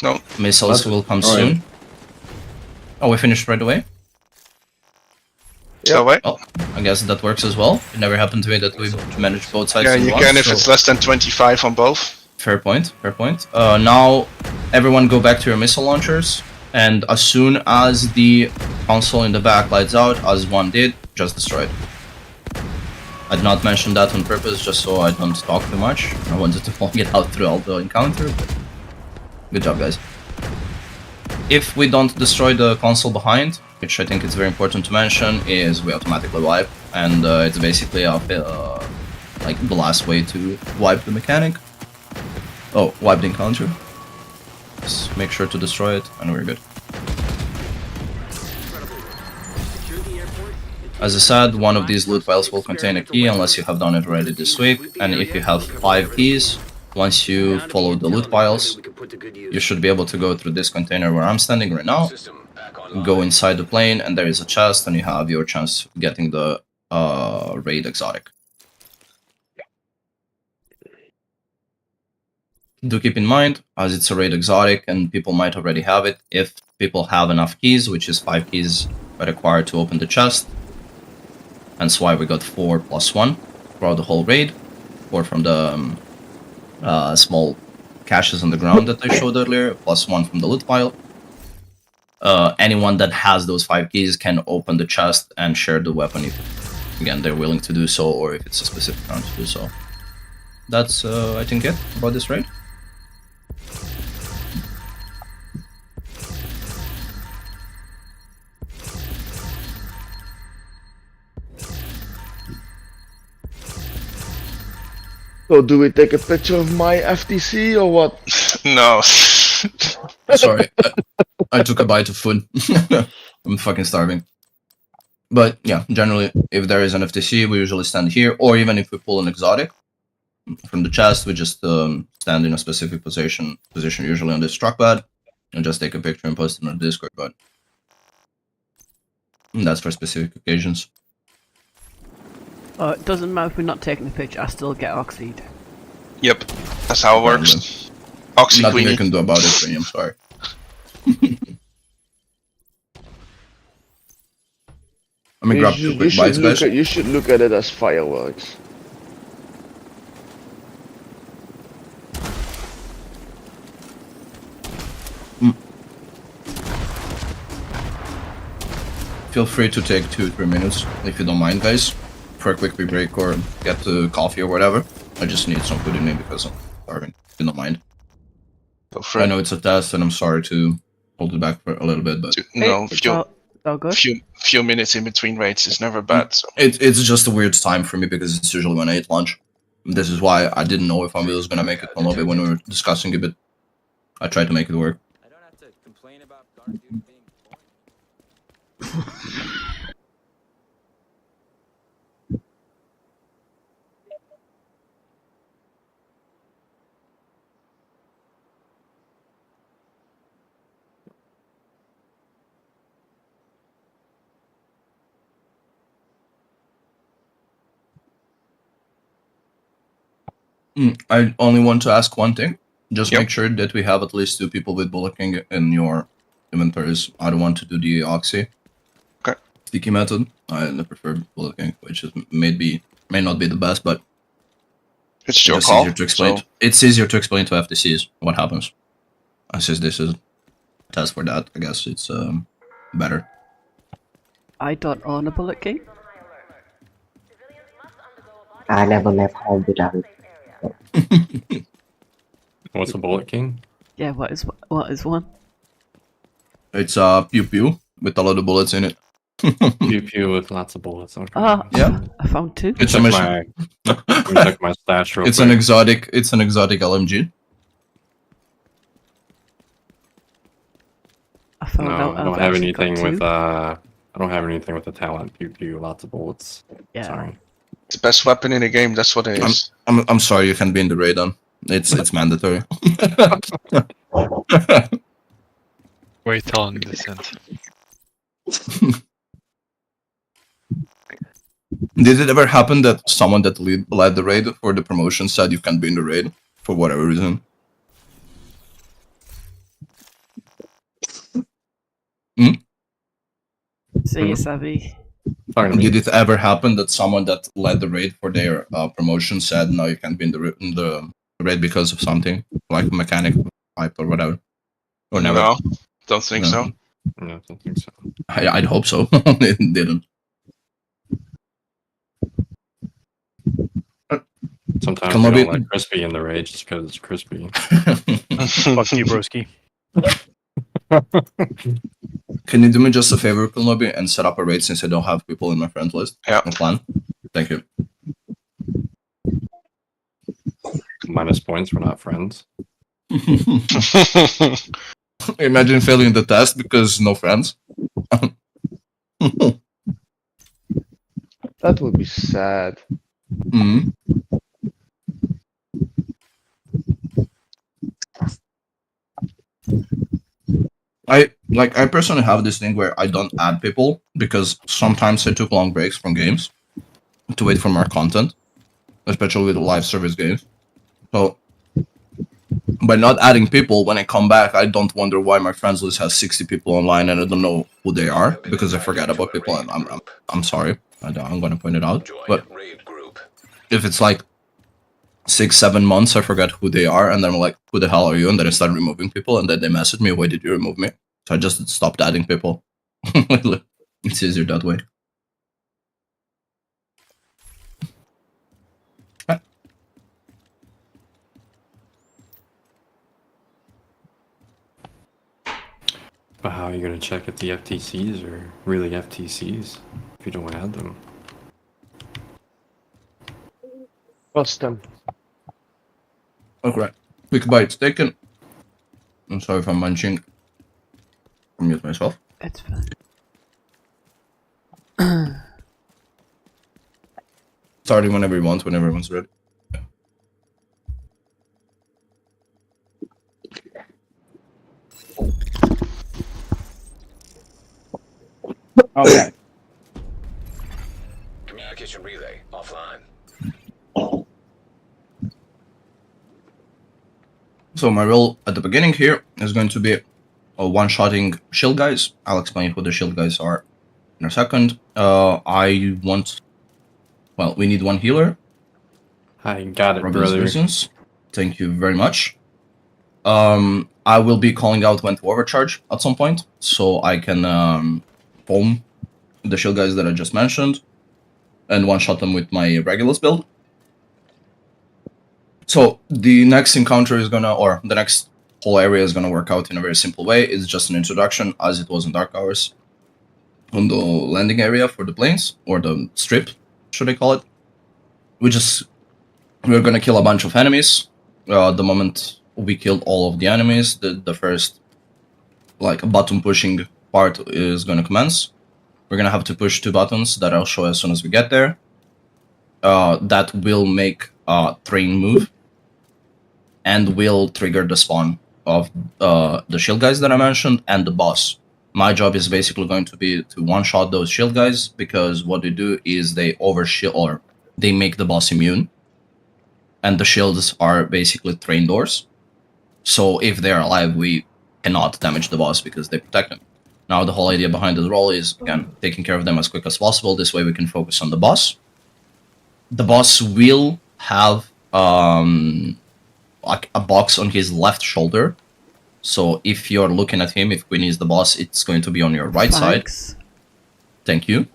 No. Missiles will come Alright. soon. Oh, we finished right away? So wait. Oh, I guess that works as well. It never happened to me that we managed both sides Yeah, at you once, can if so- it's less than 25 on both. Fair point, fair point. Now, everyone go back to your missile launchers, and as soon as the console in the back lights out, as one did, just destroy it. I did not mention that on purpose, just so I don't talk too much. I wanted to long it out throughout the encounter, but good job, guys. If we don't destroy the console behind, which I think is very important to mention, is we automatically wipe, and it's basically like the last way to wipe the mechanic. Oh, wipe the encounter. Just make sure to destroy it, and we're good. As I said, one of these loot piles will contain a key unless you have done it already this week, and if you have 5 keys, once you follow the loot piles, you should be able to go through this container where I'm standing right now, go inside the plane, and there is a chest, and you have your chance of getting the raid exotic. Do keep in mind, as it's a raid exotic and people might already have it, if people have enough keys, which is 5 keys required to open the chest, hence why we got 4 plus 1 throughout the whole raid, 4 from the small caches on the ground that I showed earlier, plus 1 from the loot pile. Anyone that has those 5 keys can open the chest and share the weapon if, again, they're willing to do so, or if it's a specific round to do so. That's, I think, it about this raid. So do we take a picture of my FTC or what? No. Sorry, I took a bite of food. I'm fucking starving. But yeah, generally, if there is an FTC, we usually stand here, or even if we pull an exotic from the chest, we just stand in a specific position, usually on this truck pad, and just take a picture and post it on the Discord. But that's for specific occasions. It doesn't matter if we're not taking the picture, I still get oxied. Yep, that's how it works. Oxy Nothing I Queenie. can do about it, Queenie, I'm sorry. Let me grab 2 quick bites, guys. You should look at it as fireworks. Feel free to take 2-3 minutes, if you don't mind, guys, for a quick break or get the coffee or whatever. I just need some food in me because I'm starving, if you don't mind. Go for I it. know it's a test, and I'm sorry to hold it back for a little bit, but No, It's all good. few minutes in between raids is never bad. So. it's just a weird time for me because it's usually when I eat lunch. This is why I didn't know if I was gonna make it a little bit when we were discussing it, but I tried to make it work. I don't have to complain about guard duty being I only want to ask one thing. Just Yep. make sure that we have at least 2 people with Bullet King in your inventories. I don't want to do the Oxy. Okay. Sticky method. I prefer Bullet King, which is may not be the best, but It's your just call. easier to explain. So, It's easier to explain to FTCs what happens. Since this is a test for that, I guess it's better. I don't own a Bullet King. I never left home without it. What's a Bullet King? Yeah, what is one? It's pew pew with a lot of bullets in it. Pew pew with lots of bullets. Okay. Ah, Yeah. I found 2. It's a check mission. let me check my stash real It's quick. an exotic LMG. I found No, out I don't I've have actually got anything with 2. I don't have anything with the talent pew pew, lots of bullets. Yeah. Sorry. it's the best weapon in the game. That's what it is. I'm sorry you can't be in the raid on. It's mandatory. Wait till on descent. Did it ever happen that someone that led the raid for the promotion said you can't be in the raid for whatever reason? See you, Savvy. Talking to me. Did it ever happen that someone that led the raid for their promotion said, "No, you can't be in the raid because of something like mechanic pipe or whatever"? Or never? No, don't think No. so. No, I don't think so. I'd hope so. It didn't. Sometimes Come we on, don't be- like crispy in the raid just because it's crispy. Fuck you, broski. Can you do me just a favor, Kulnobi, and set up a raid since I don't have people in my friends list? Yeah. On clan. Thank you. Minus points, we're not friends. Imagine failing the test because no friends. That would be sad. Hmm. I personally have this thing where I don't add people because sometimes I took long breaks from games to wait for more content, especially with live service games. So by not adding people, when I come back, I don't wonder why my friends list has 60 people online and I don't know who they are because I forget about people. And I'm sorry, I'm gonna point it out. Join But raid group. if it's like 6-7 months, I forget who they are, and then I'm like, who the hell are you? And then I start removing people, and then they message me, why did you remove me? So I just stopped adding people. It's easier that way. But how are you going to check if the FTCs are really FTCs if you don't add them? Custom. Okay. Quick bites taken. I'm sorry if I'm munching. I'll mute myself. It's fine. Starting whenever you want, whenever everyone's ready. Okay. Communication relay offline. So my role at the beginning here is going to be one-shotting shield guys. I'll explain who the shield guys are in a second. We need one healer. I got it, For obvious brother. reasons. Thank you very much. I will be calling out when to overcharge at some point, so I can foam the shield guys that I just mentioned and one-shot them with my Regulus build. So the next encounter is gonna, or the next whole area is gonna work out in a very simple way. It's just an introduction, as it was in Dark Hours, on the landing area for the planes, or the strip, should I call it. We're gonna kill a bunch of enemies. The moment we killed all of the enemies, the first button pushing part is gonna commence. We're gonna have to push 2 buttons that I'll show as soon as we get there. That will make a train move and will trigger the spawn of the shield guys that I mentioned and the boss. My job is basically going to be to one-shot those shield guys because what they do is they overshield, or they make the boss immune, and the shields are basically train doors. So if they're alive, we cannot damage the boss because they protect them. Now the whole idea behind the role is, again, taking care of them as quick as possible. This way we can focus on the boss. The boss will have a box on his left shoulder. So if you're looking at him, if Queen is the boss, it's going to be on your right side. Thank you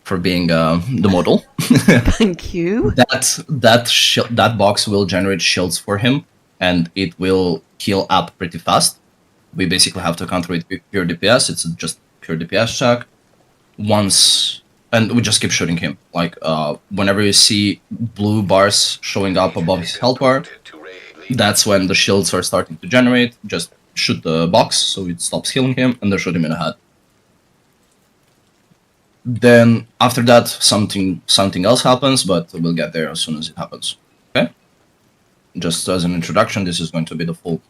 for being the model. Thank you. That box will generate shields for him, and it will heal up pretty fast. We basically have to counter it with pure DPS. It's just pure DPS check. And we just keep shooting him. Whenever you see blue bars showing up above his health bar, that's when the shields are starting to generate. Just shoot the box so it stops healing him, and then shoot him in the head. Then after that, something else happens, but we'll get there as soon as it happens. Okay? Just as an introduction, this is going to be the full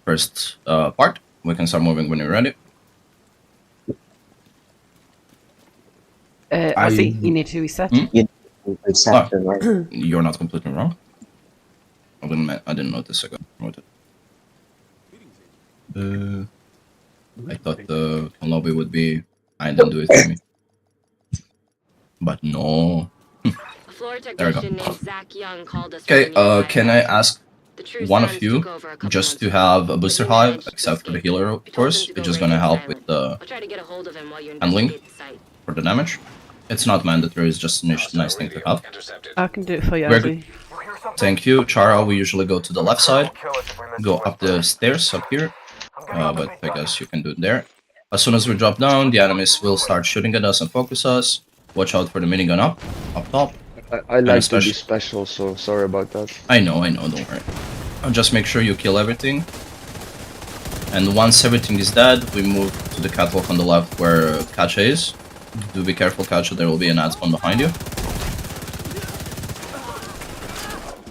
first part. We can start moving when you're ready. Ozzy, you need to reset. Reset the right. You're not completely wrong. I didn't notice. I got promoted. I thought the lobby would be kind and do it for me. But no. A floor There we go. technician named Zach Young called us. Okay, from the nearby can I ask The True one of Sons you took over a couple just months to ago, have a but booster he hive, managed to except for the escape. healer, of We told course, him to which go is right gonna into help the with island. the I'll try to get a hold of him while you handling investigate the site. for the damage. It's not mandatory, it's just a nice thing to have. Intercepted. I can do it for you, We're Ozzy. You hear something? Thank you, Chara. We usually go to the left side, Kill us if we miss go the up the stairs up here, I'm getting on the but sneak I button. guess you can do it there. As soon as we drop down, the enemies will start shooting at us and focus us. Watch out for the minigun up top. I like to especially- be special, so sorry about that. I know, don't worry. I'll just make sure you kill everything. And once everything is dead, we move to the catwalk on the left where Kacha is. Do be careful, Kacha, there will be an ad spawn behind you.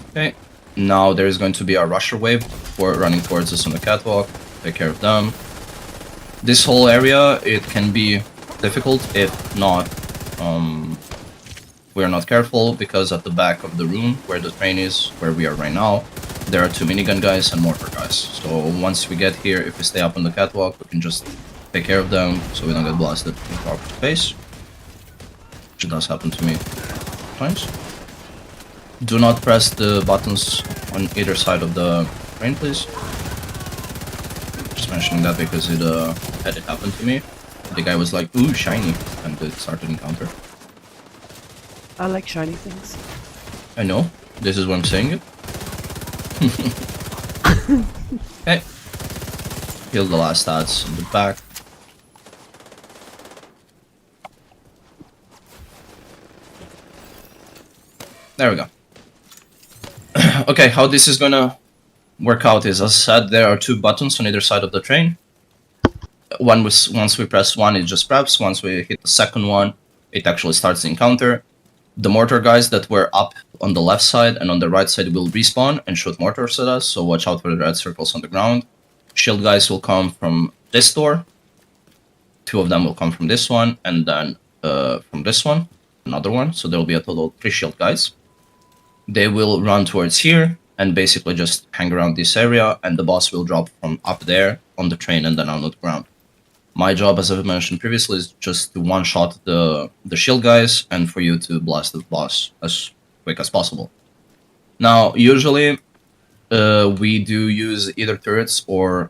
Okay, now there is going to be a rusher wave for running towards us on the catwalk. Take care of them. This whole area, it can be difficult if not we are not careful, because at the back of the room where the train is, where we are right now, there are 2 minigun guys and mortar guys. So once we get here, if we stay up on the catwalk, we can just take care of them so we don't get blasted into our face. Which does happen to me times. Do not press the buttons on either side of the train, please. Just mentioning that because it had it happen to me. The guy was like, ooh, shiny, and it started encounter. I like shiny things. I know, this is why I'm saying it. Okay. Kill the last stats in the back. There we go. Okay, how this is gonna work out is, as I said, there are 2 buttons on either side of the train. Once we press one, it just preps. Once we hit the second one, it actually starts the encounter. The mortar guys that were up on the left side and on the right side will respawn and shoot mortars at us, so watch out for the red circles on the ground. Shield guys will come from this door. 2 of them will come from this one, and then from this one, another one. So there will be a total of 3 shield guys. They will run towards here and basically just hang around this area, and the boss will drop from up there on the train and then on the ground. My job, as I've mentioned previously, is just to one-shot the shield guys and for you to blast the boss as quick as possible. Now, usually, we do use either turrets or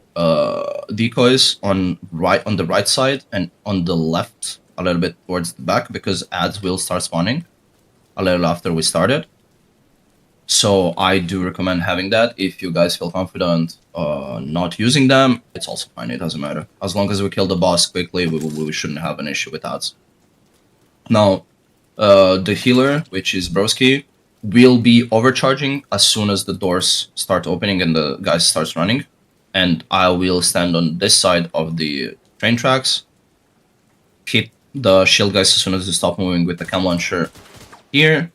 decoys on the right side and on the left, a little bit towards the back, because ads will start spawning a little after we started. So I do recommend having that. If you guys feel confident not using them, it's also fine, it doesn't matter. As long as we kill the boss quickly, we shouldn't have an issue with ads. Now, the healer, which is Broski, will be overcharging as soon as the doors start opening and the guy starts running. And I will stand on this side of the train tracks, hit the shield guys as soon as they stop moving with the cam launcher here,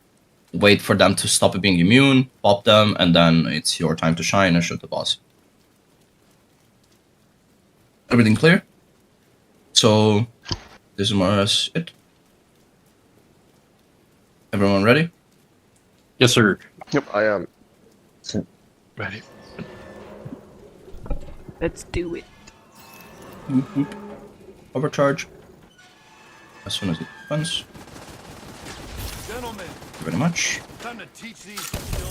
wait for them to stop being immune, pop them, and then it's your time to shine and shoot the boss. Everything clear? So, this is more or less it. Everyone ready? Yes, sir. I am. Ready. Let's do it. Overcharge. As soon as it opens. Gentlemen, Thank you very much. time to teach these.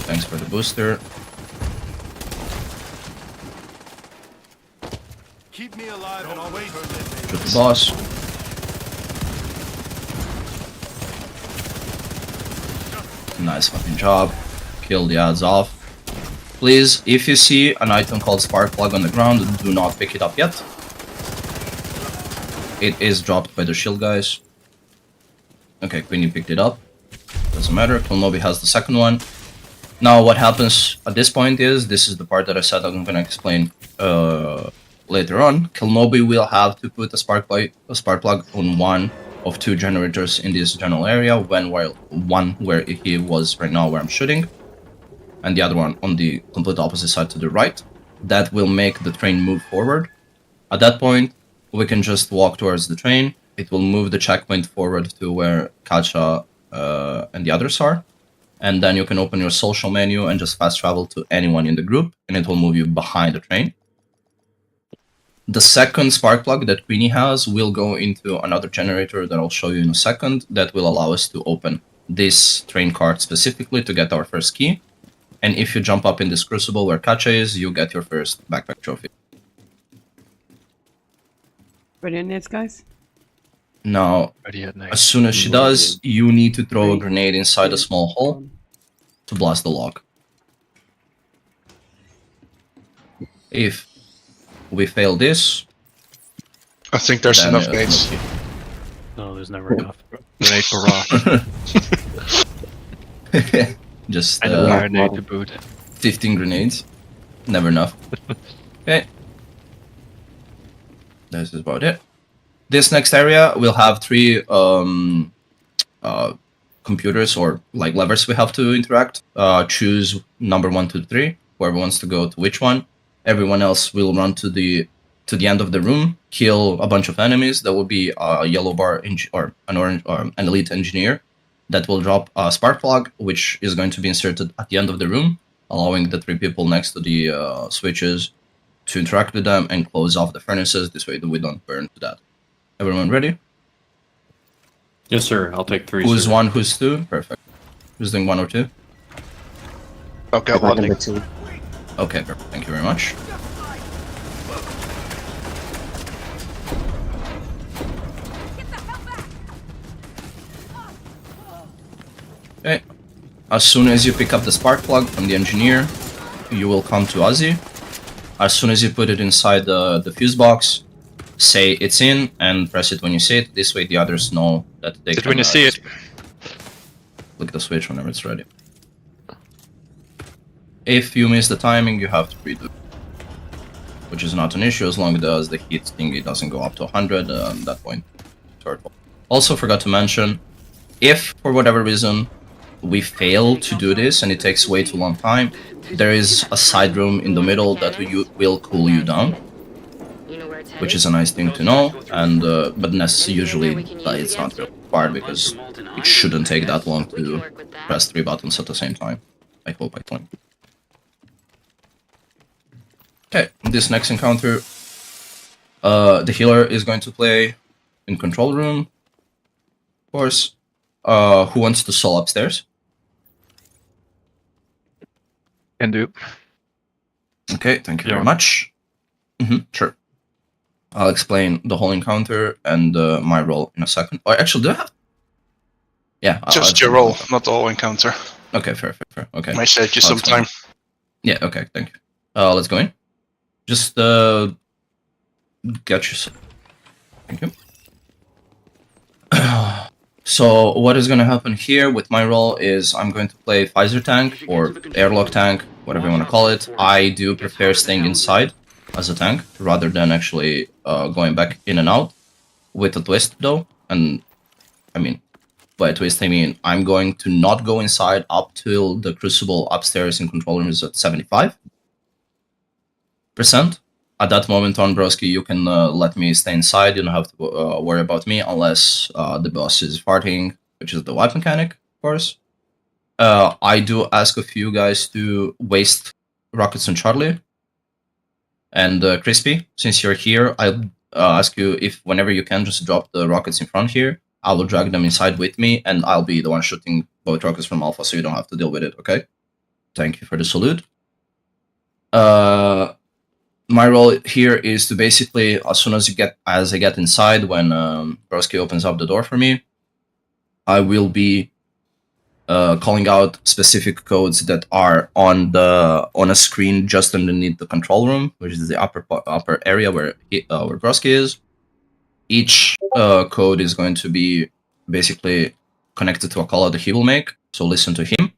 Thanks for the booster. Keep me alive and I'll wait for this. Shoot the boss. Nice fucking job. Kill the ads off. Please, if you see an item called Spark Plug on the ground, do not pick it up yet. It is dropped by the shield guys. Okay, Queenie picked it up. Doesn't matter, Kilnobi has the second one. Now what happens at this point is, this is the part that I said I'm gonna explain later on. Kilnobi will have to put a spark plug on one of 2 generators in this general area, one where he was right now where I'm shooting, and the other one on the complete opposite side to the right. That will make the train move forward. At that point, we can just walk towards the train. It will move the checkpoint forward to where Kacha and the others are. And then you can open your social menu and just fast travel to anyone in the group, and it will move you behind the train. The second spark plug that Queenie has will go into another generator that I'll show you in a second that will allow us to open this train cart specifically to get our first key. And if you jump up in this crucible where Kacha is, you get your first backpack trophy. Ready on nades, guys? Now, Ready at night. as soon as she does, you need to throw a grenade inside a small hole to blast the lock. If we fail this, I think there's then, enough nades. No, there's never enough. Grenade barrage. just And a fire nade to boot. 15 grenades. Never enough. Okay. This is about it. This next area will have 3 computers or like levers we have to interact. Choose number 1, 2, 3. Whoever wants to go to which one. Everyone else will run to the end of the room, kill a bunch of enemies. There will be a yellow bar or an orange or an elite engineer that will drop a spark plug, which is going to be inserted at the end of the room, allowing the 3 people next to the switches to interact with them and close off the furnaces. This way that we don't burn to death. Everyone ready? Yes, sir. I'll take 3. Who's sir. 1? Who's 2? Perfect. Who's doing 1 or 2? Okay, Like one number nade. 2. Okay, perfect. Thank you very much. Okay. As soon as you pick up the spark plug from the engineer, you will come to Ozzy. As soon as you put it inside the fuse box, say it's in and press it when you see it. This way the others know that they Is it can, when you see it? Click the switch whenever it's ready. If you miss the timing, you have to redo it, which is not an issue as long as the heat thingy doesn't go up to 100 at that point. Also forgot to mention, if for whatever reason we fail to do this and it takes way too long time, there is a side room in the middle that will cool you down, which is a nice thing to know, and but usually it's not required because it shouldn't take that long to press 3 buttons at the same time. I hope I can. Okay, this next encounter, the healer is going to play in control room, of course. Who wants to sol upstairs? Can do. Okay, thank you very much. Sure. I'll explain the whole encounter and my role in a second. Or actually, do I have? Yeah. Just your role, not the whole encounter. Okay, fair. Okay. Might save you some time. Yeah, okay, thank you. Let's go in. Just get yourself. Thank you. So what is going to happen here with my role is I'm going to play Pfizer tank or airlock tank, whatever you want to call it. I do prefer staying inside as a tank rather than actually going back in and out with a twist though. And I mean, by a twist I mean I'm going to not go inside up till the crucible upstairs in control room is at 75%. At that moment on, Broski, you can let me stay inside. You don't have to worry about me unless the boss is farting, which is the wipe mechanic, of course. I do ask a few guys to waste rockets on Charlie. And Crispy, since you're here, I'll ask you if whenever you can just drop the rockets in front here. I will drag them inside with me, and I'll be the one shooting both rockets from Alpha, so you don't have to deal with it, okay? Thank you for the salute. My role here is to basically, as soon as I get inside, when Broski opens up the door for me, I will be calling out specific codes that are on a screen just underneath the control room, which is the upper area where Broski is. Each code is going to be basically connected to a call that he will make, so listen to him.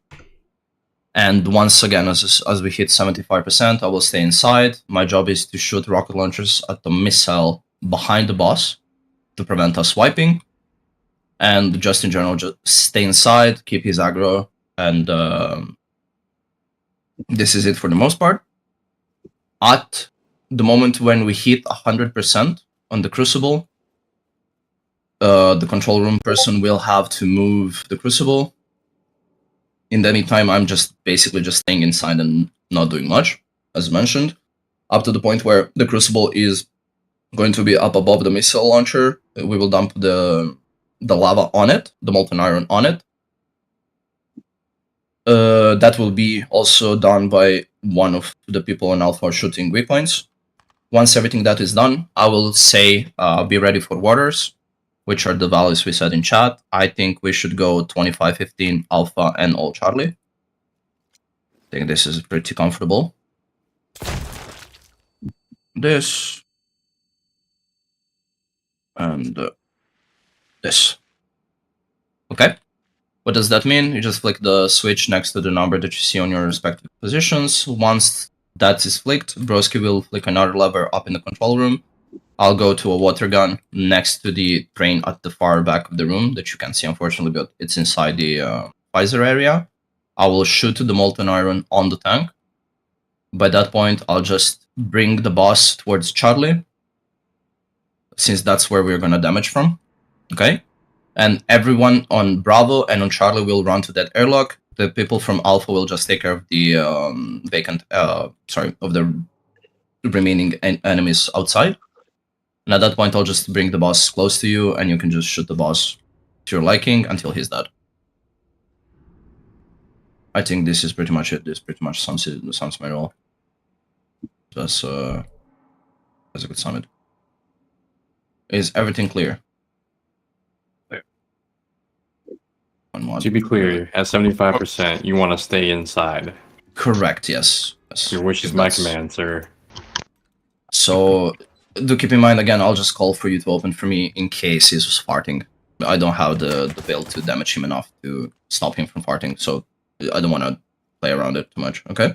And once again, as we hit 75%, I will stay inside. My job is to shoot rocket launchers at the missile behind the boss to prevent us swiping. And just in general, just stay inside, keep his aggro, and this is it for the most part. At the moment when we hit 100% on the Crucible, the control room person will have to move the Crucible. In the meantime, I'm just basically just staying inside and not doing much, as mentioned, up to the point where the Crucible is going to be up above the missile launcher. We will dump the lava on it, the molten iron on it. That will be also done by one of the people on Alpha shooting waypoints. Once everything that is done, I will say be ready for waters, which are the values we said in chat. I think we should go 25-15 Alpha and all Charlie. I think this is pretty comfortable. This. And this. Okay. What does that mean? You just flick the switch next to the number that you see on your respective positions. Once that is flicked, Broski will flick another lever up in the control room. I'll go to a water gun next to the train at the far back of the room that you can see, unfortunately, but it's inside the visor area. I will shoot the molten iron on the tank. By that point, I'll just bring the boss towards Charlie, since that's where we're going to damage from. Okay? And everyone on Bravo and on Charlie will run to that airlock. The people from Alpha will just take care of the of the remaining enemies outside. And at that point, I'll just bring the boss close to you, and you can just shoot the boss to your liking until he's dead. I think this is pretty much it. This pretty much sums my role. That's a good summit. Is everything clear? To be clear, at 75%, you want to stay inside. Correct, yes. Your wish is my command, sir. So, do keep in mind, again, I'll just call for you to open for me in case he's farting. I don't have the build to damage him enough to stop him from farting, so I don't want to play around it too much, okay?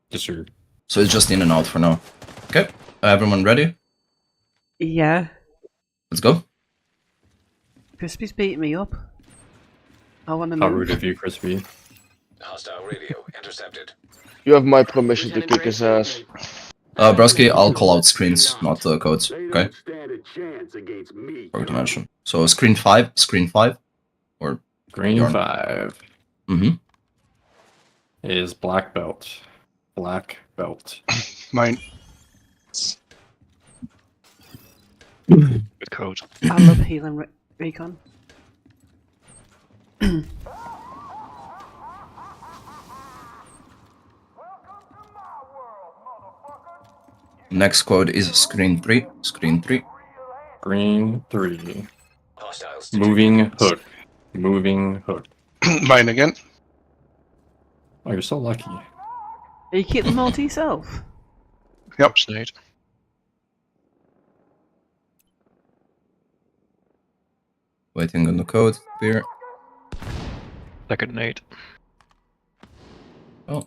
Yes, sir. So it's just in and out for now. Okay, everyone ready? Yeah. Let's go. Crispy's beating me up. I want to How move. rude of you, Crispy. Hostile radio intercepted. You have my permission to kick his ass. Broski, I'll call out screens, not codes, okay? Forgot to mention. So screen 5, or... Green Yarn. 5 Mm-hmm. is black belt. Black belt. Mine. Good code. I love healing recon. Next code is screen 3, screen 3. Green 3. Hostiles. Moving hook. Moving hook. Mine again. Oh, you're so lucky. You keep them all to yourself. Yep. Snade. Waiting on the code here. Second nade. Oh.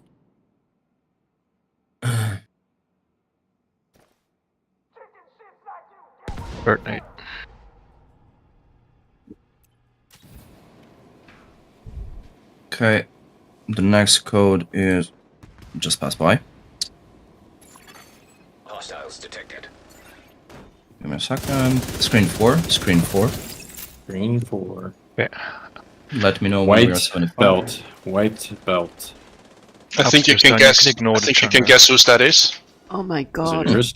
Third nade. Okay. The next code is just pass by. Hostiles detected. Give me a second. Screen 4, screen 4. Green 4. Yeah. Let me know when we are White 75. belt. White belt. I think you Upstairs, can Daniel, guess. can ignore I the think you channel. can guess whose that is. Oh my Is god. it yours?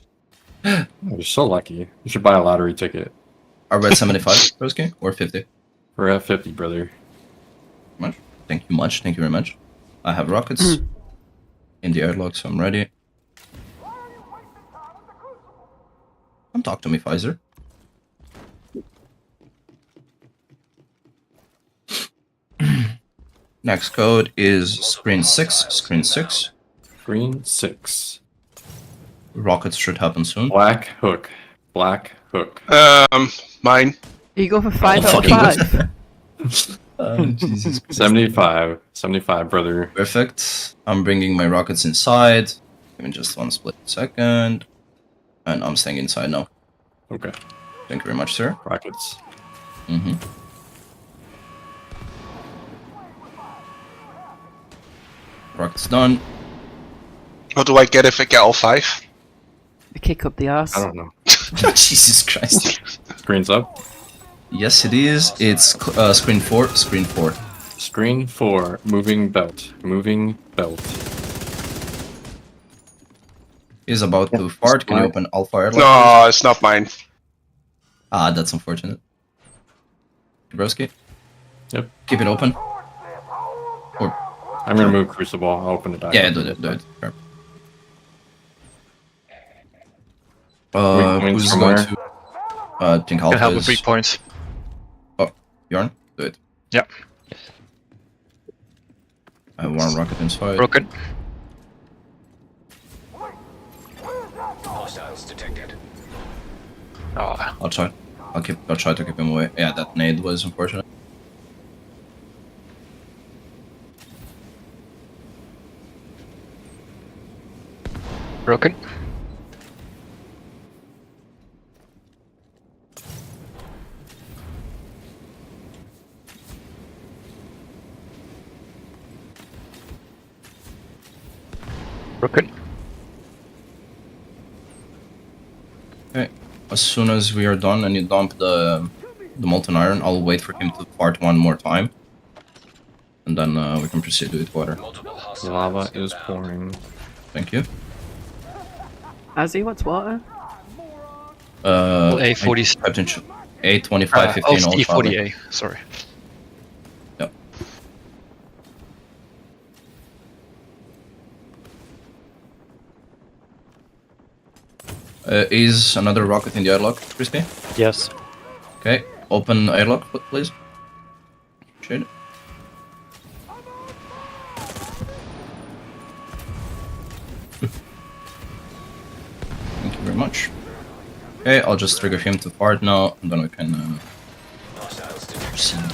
Oh, you're so lucky. You should buy a lottery ticket. Are we at 75, Broski? Or 50? We're at 50, brother. Much. Thank you much. Thank you very much. I have rockets in the airlock, so I'm ready. Come talk to me, Pfizer. Next code is screen 6, screen 6. Green 6. Rockets should happen soon. Black hook. Black hook. Mine. You go for 5 out of fucking 5. Jesus Christ. 75. 75, brother. Perfect. I'm bringing my rockets inside. Give me just one split second. And I'm staying inside now. Okay. Thank you very much, sir. Rockets. Mm-hmm. Rockets done. What do I get if I get all 5? Kick up the arse. I don't know. Jesus Christ. Screen's up. Yes, it is. It's screen 4, screen 4. Screen 4. Moving belt. Moving belt. He's about to fart. Can you open Alpha airlock? No, it's not mine. Ah, that's unfortunate. Broski? Yep. Keep it open. Or, I'm gonna move Crucible. I'll open it back. yeah, up. do it. Sure. Weak points Who's from going where? to? I think Can Alpha help with is... 3 points. Oh, Bjorn, do it. Yeah. I have one rocket inside. Broken. Hostiles detected. Oh, I'll try to keep him away. Yeah, that nade was unfortunate. broken. Broken. Okay. As soon as we are done and you dump the molten iron, I'll wait for him to fart one more time. And then we can proceed with water. Multiple hostiles. Lava is inbound. pouring. Thank you. Azzy, what's water? A40. I typed in A25, 15, all Charlie. E40A. Sorry. Yep. Is another rocket in the airlock, Crispy? Yes. Okay, open airlock, please. Shade. Thank you very much. Okay, I'll just trigger him to fart now, and then we can Hostiles detected. proceed.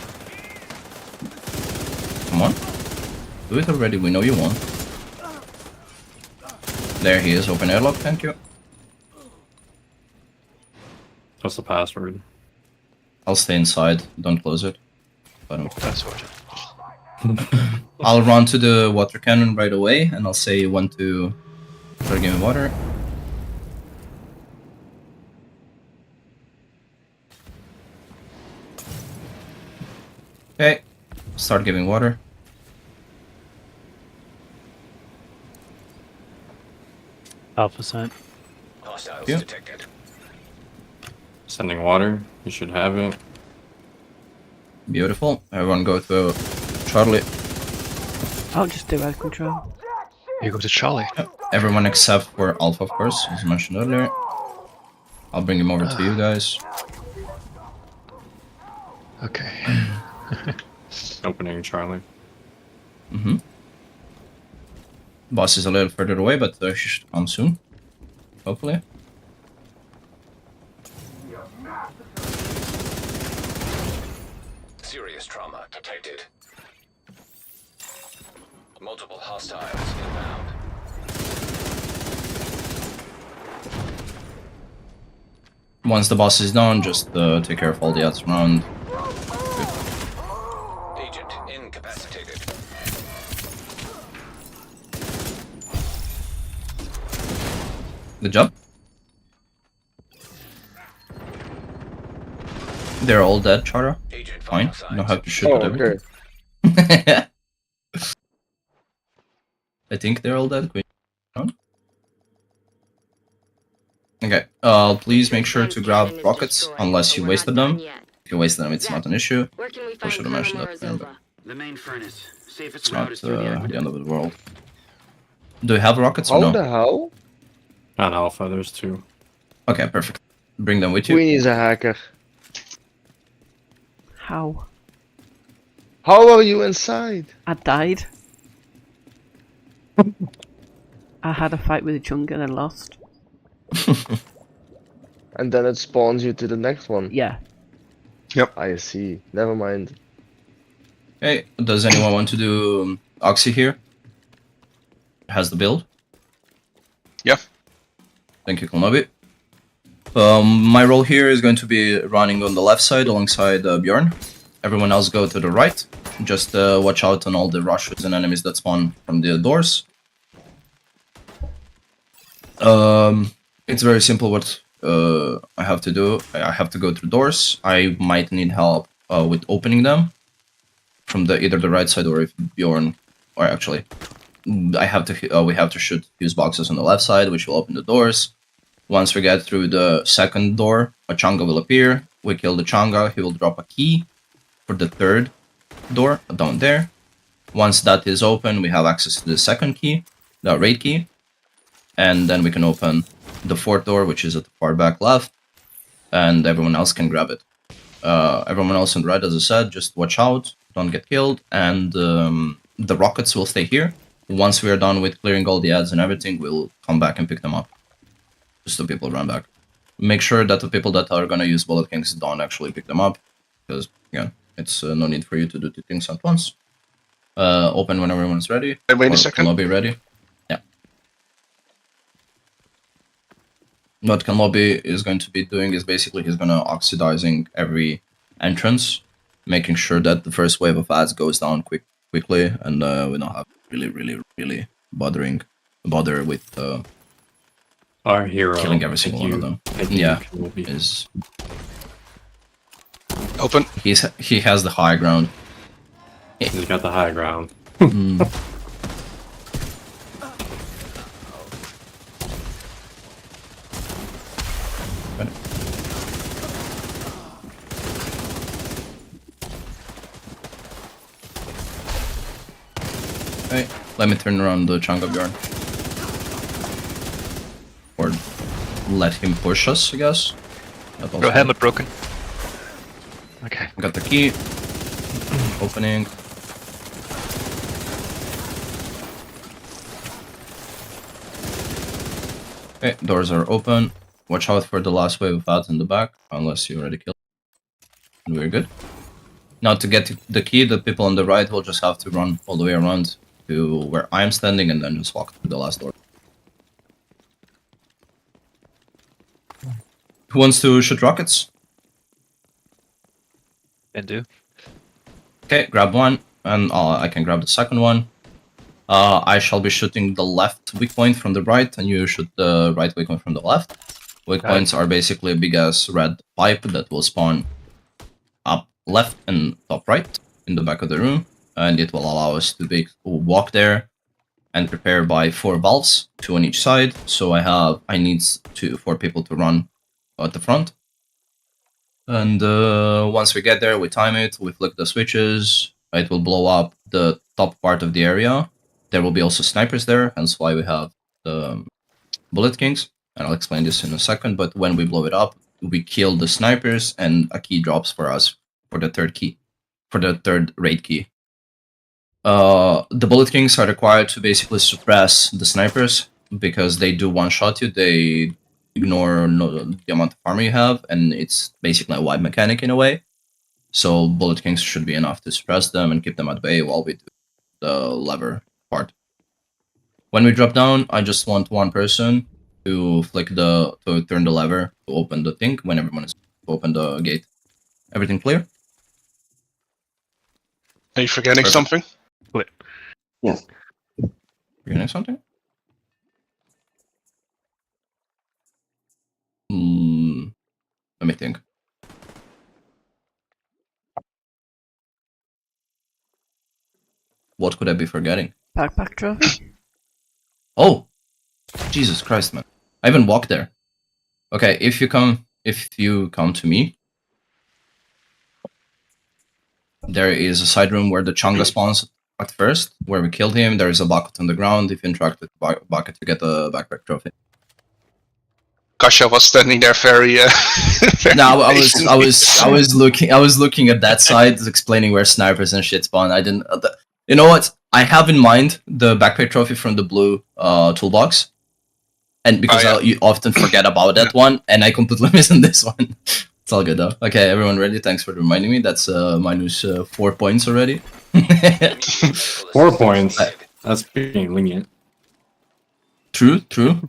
Come on. Do it already, we know you won. There he is, open airlock, thank you. What's the password? I'll stay inside, don't close it. That's what. I'll run to the water cannon right away, and I'll say when to start giving water. Okay, start giving water. Alpha sent. Hostiles Yeah. detected. Sending water. You should have it. Beautiful. Everyone go to Charlie. I'll just do air control. You go to Charlie. Everyone except for Alpha, of course, as mentioned earlier. I'll bring him over to you guys. Okay. Opening Charlie. Mm-hmm. Boss is a little further away, but he should come soon. Hopefully. Serious trauma detected. Multiple hostiles inbound. Once the boss is done, just take care of all the others around. Agent incapacitated. Good job. They're all dead, Chara. Agent Fine. vital You don't signs. have to shoot Oh, at everything. okay. I think they're all dead. Queen. Okay. Please make sure to grab rockets unless you wasted them. If you wasted them, it's not an issue. Where can we I find should have mentioned Colonel that. But The main furnace. Safest it's route not is through the the aqueduct. end of the world. Do you have rockets or How no? the hell? On Alpha, there's 2. Okay, perfect. Bring them with you. Queen is a hacker. How? How are you inside? I died. I had a fight with a Chunga and lost. And then it spawns you to the next one. Yeah. I see. Never mind. Hey, does anyone want to do Oxy here? Has the build? Yeah. Thank you, Klonobi. My role here is going to be running on the left side alongside Bjorn. Everyone else go to the right. Just watch out on all the rushes and enemies that spawn from the doors. It's very simple what I have to do. I have to go through doors. I might need help with opening them from either the right side or if Bjorn, or actually, we have to shoot fuse boxes on the left side, which will open the doors. Once we get through the second door, a Changa will appear. We kill the Changa. He will drop a key for the third door down there. Once that is open, we have access to the second key, the raid key, and then we can open the fourth door, which is at the far back left, and everyone else can grab it. Everyone else in red, as I said, just watch out, don't get killed, and the rockets will stay here. Once we are done with clearing all the ads and everything, we'll come back and pick them up. Just so people run back. Make sure that the people that are gonna use Bullet Kings don't actually pick them up, because again, it's no need for you to do two things at once. Open when everyone's ready. Wait a second. Lobby ready. Yeah. What Kanlobby is going to be doing is basically he's gonna oxidizing every entrance, making sure that the first wave of ads goes down quickly, and we don't have really bother with Our hero. killing every single one of them. Yeah, is Open. he has the high ground. He's got the high ground. Hey, let me turn around the Changa Bjorn. Or let him push us, I guess. Bro, helmet broken. Okay. Got the key. Opening. Okay, doors are open. Watch out for the last wave of ads in the back, unless you already killed. And we're good. Now to get the key, the people on the right will just have to run all the way around to where I'm standing and then just walk through the last door. Who wants to shoot rockets? Can do. Okay, grab one, and I can grab the second one. I shall be shooting the left weak point from the right, and you shoot the right weak point from the left. Weak points are basically a big ass red pipe that will spawn up left and top right in the back of the room, and it will allow us to walk there and prepare by 4 valves, 2 on each side. So I need 4 people to run at the front. And once we get there, we time it, we flick the switches, it will blow up the top part of the area. There will be also snipers there, hence why we have the Bullet Kings, and I'll explain this in a second, but when we blow it up, we kill the snipers, and a key drops for us for the third raid key. The Bullet Kings are required to basically suppress the snipers, because they do one-shot you, they ignore the amount of armor you have, and it's basically a wipe mechanic in a way. So Bullet Kings should be enough to suppress them and keep them at bay while we do the lever part. When we drop down, I just want one person to turn the lever to open the thing when everyone is to open the gate. Everything clear? Are you forgetting something? Wait. Yes. Forgetting something? Let me think. What could I be forgetting? Backpack trophy? Oh! Jesus Christ, man. I haven't walked there. Okay, if you come to me, there is a side room where the Changa spawns at first, where we killed him. There is a bucket on the ground. If you interact with the bucket, you get the backpack trophy. Kasha was standing there very. No, I was looking at that side, explaining where snipers and shit spawn. I didn't. You know what? I have in mind the backpack trophy from the blue toolbox, and because you often forget about that one, and I completely missed this one. It's all good though. Okay, everyone ready? Thanks for reminding me. That's minus 4 points already. 4 points. That's being lenient. True.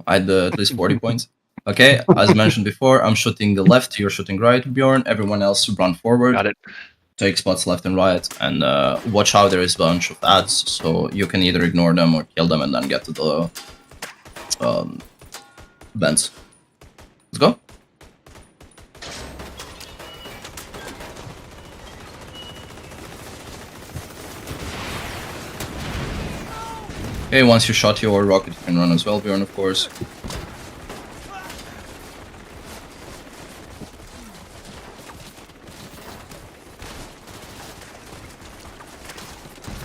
I had at least 40 points. Okay, as mentioned before, I'm shooting the left, you're shooting right, Bjorn. Everyone else run forward. Got it. Take spots left and right, and watch out, there is a bunch of ads, so you can either ignore them or kill them and then get to the vents. Let's go. Okay, once you shot your rocket, you can run as well, Bjorn, of course.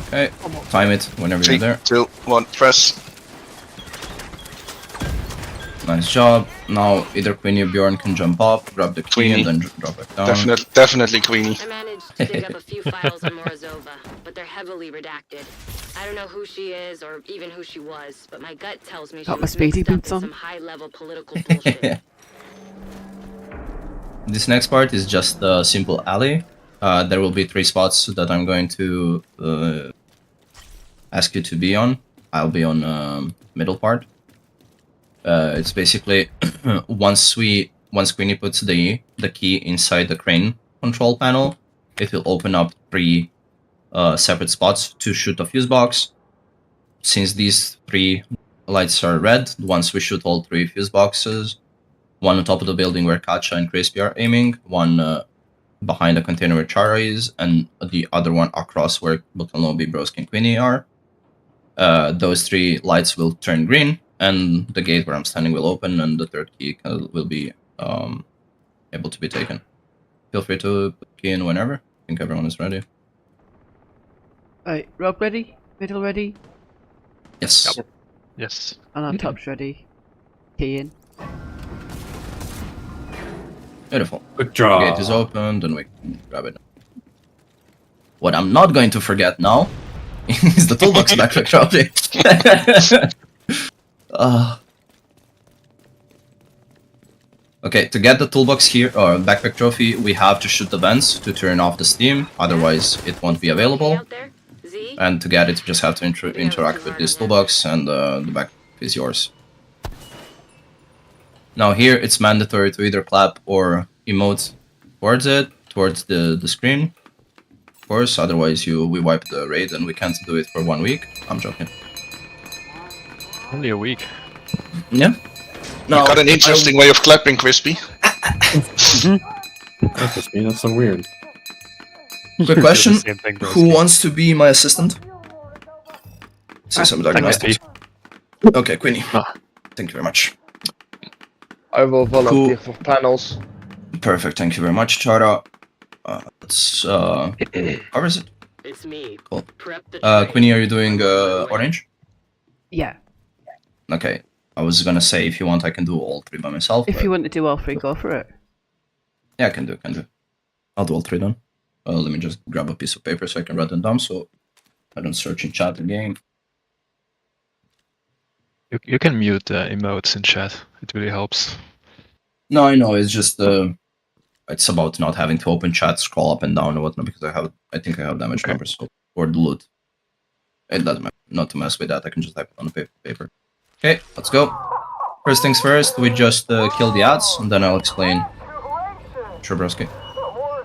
Okay, time it whenever you're 3, there. 2, 1, press. Nice job. Now either Queenie or Bjorn can jump up, grab the key, Queenie. and then drop it down. Definitely Queenie. I managed to dig up a few files on Morozova, but they're heavily redacted. I don't know who she is or even who she was, but my gut tells me she Got my was speedy mixed up boots in on. some high-level political bullshit. This next part is just a simple alley. There will be 3 spots that I'm going to ask you to be on. I'll be on middle part. It's basically once Queenie puts the key inside the crane control panel, it will open up 3 separate spots to shoot a fuse box. Since these 3 lights are red, once we shoot all 3 fuse boxes, one on top of the building where Katja and Crispy are aiming, one behind the container where Chara is, and the other one across where Butanobi, Broski, and Queenie are. Those 3 lights will turn green, and the gate where I'm standing will open, and the 3rd key will be able to be taken. Feel free to put the key in whenever. I think everyone is ready. Right, Rob ready? Middle ready? Yes. Yes. And our top's ready. Key in. Beautiful. Quick draw. The gate is opened, and we can grab it. What I'm not going to forget now is the toolbox backpack trophy. Okay, to get the toolbox here, or backpack trophy, we have to shoot the vents to turn off the steam, otherwise it won't be available. Out there? Z? And to get it, you just have to interact with this toolbox, and the backpack is yours. Now here, it's mandatory to either clap or emote towards it, towards the screen. Of course, otherwise we wipe the raid, and we can't do it for 1 week. I'm joking. Only a week. Yeah. You got an interesting way of clapping, Crispy. That's just me. That's so weird. Quick question: Same thing, who wants to be my assistant? Since I'm diagnostic. Okay, Queenie. Ah. Thank you very much. I will volunteer for panels. Perfect. Thank you very much, Chara. Let's covers it. It's me. Cool. Prep the Queenie, are you doing orange? Yeah. Okay. I was gonna say if you want, I can do all 3 by myself. If but- you want to do all 3, go for it. Yeah, I can do. I'll do all 3 then. Let me just grab a piece of paper so I can write them down, so I don't search in chat again. You can mute emotes in chat. It really helps. No, I know. It's just it's about not having to open chat, scroll up and down, or whatnot, because I think I have damage numbers or the loot. It doesn't matter. Not to mess with that. I can just type it on the paper. Okay, let's go. First things first, we just kill the ads, and then I'll explain. Sure, broski.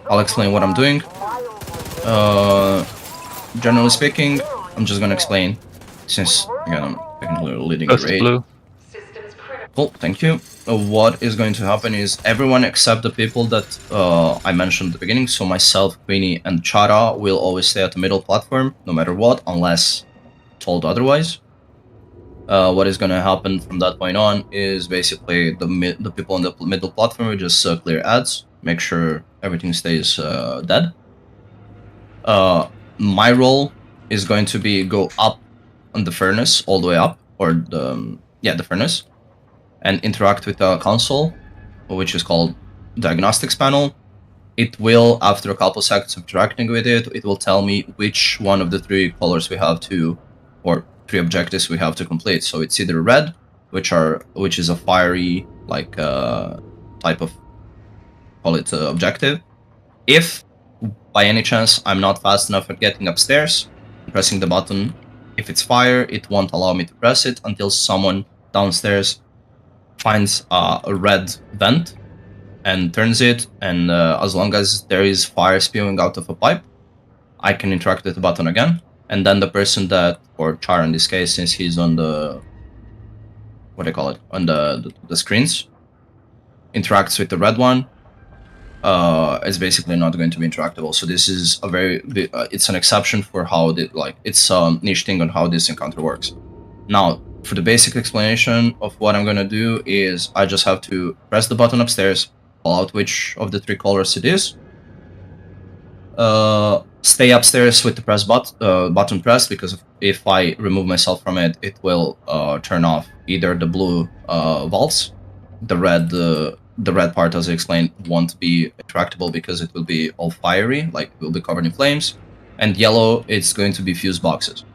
I'll explain what I'm doing. Generally speaking, I'm just gonna explain, since again I'm technically leading the raid. Blue. Cool, thank you. What is going to happen is everyone except the people that I mentioned at the beginning, so myself, Queenie, and Chara will always stay at the middle platform, no matter what, unless told otherwise. What is going to happen from that point on is basically the people on the middle platform will just clear ads, make sure everything stays dead. My role is going to be go up on the furnace, all the way up, or the furnace, and interact with the console, which is called diagnostics panel. It will, after a couple seconds of interacting with it, it will tell me which one of the 3 colors we have to, or 3 objectives we have to complete. So it's either red, which is a fiery type of objective. If by any chance I'm not fast enough at getting upstairs, pressing the button, if it's fire, it won't allow me to press it until someone downstairs finds a red vent and turns it, and as long as there is fire spewing out of a pipe, I can interact with the button again. And then the person that, or Char in this case, since he's on the, on the screens, interacts with the red one, is basically not going to be interactable. So this is a it's an exception for how it's a niche thing on how this encounter works. Now, for the basic explanation of what I'm gonna do is I just have to press the button upstairs, call out which of the 3 colors it is. Stay upstairs with the button pressed, because if I remove myself from it, it will turn off either the blue valves, the red part, as I explained, won't be interactable because it will be all fiery, like it will be covered in flames, and yellow, it's going to be fuse boxes.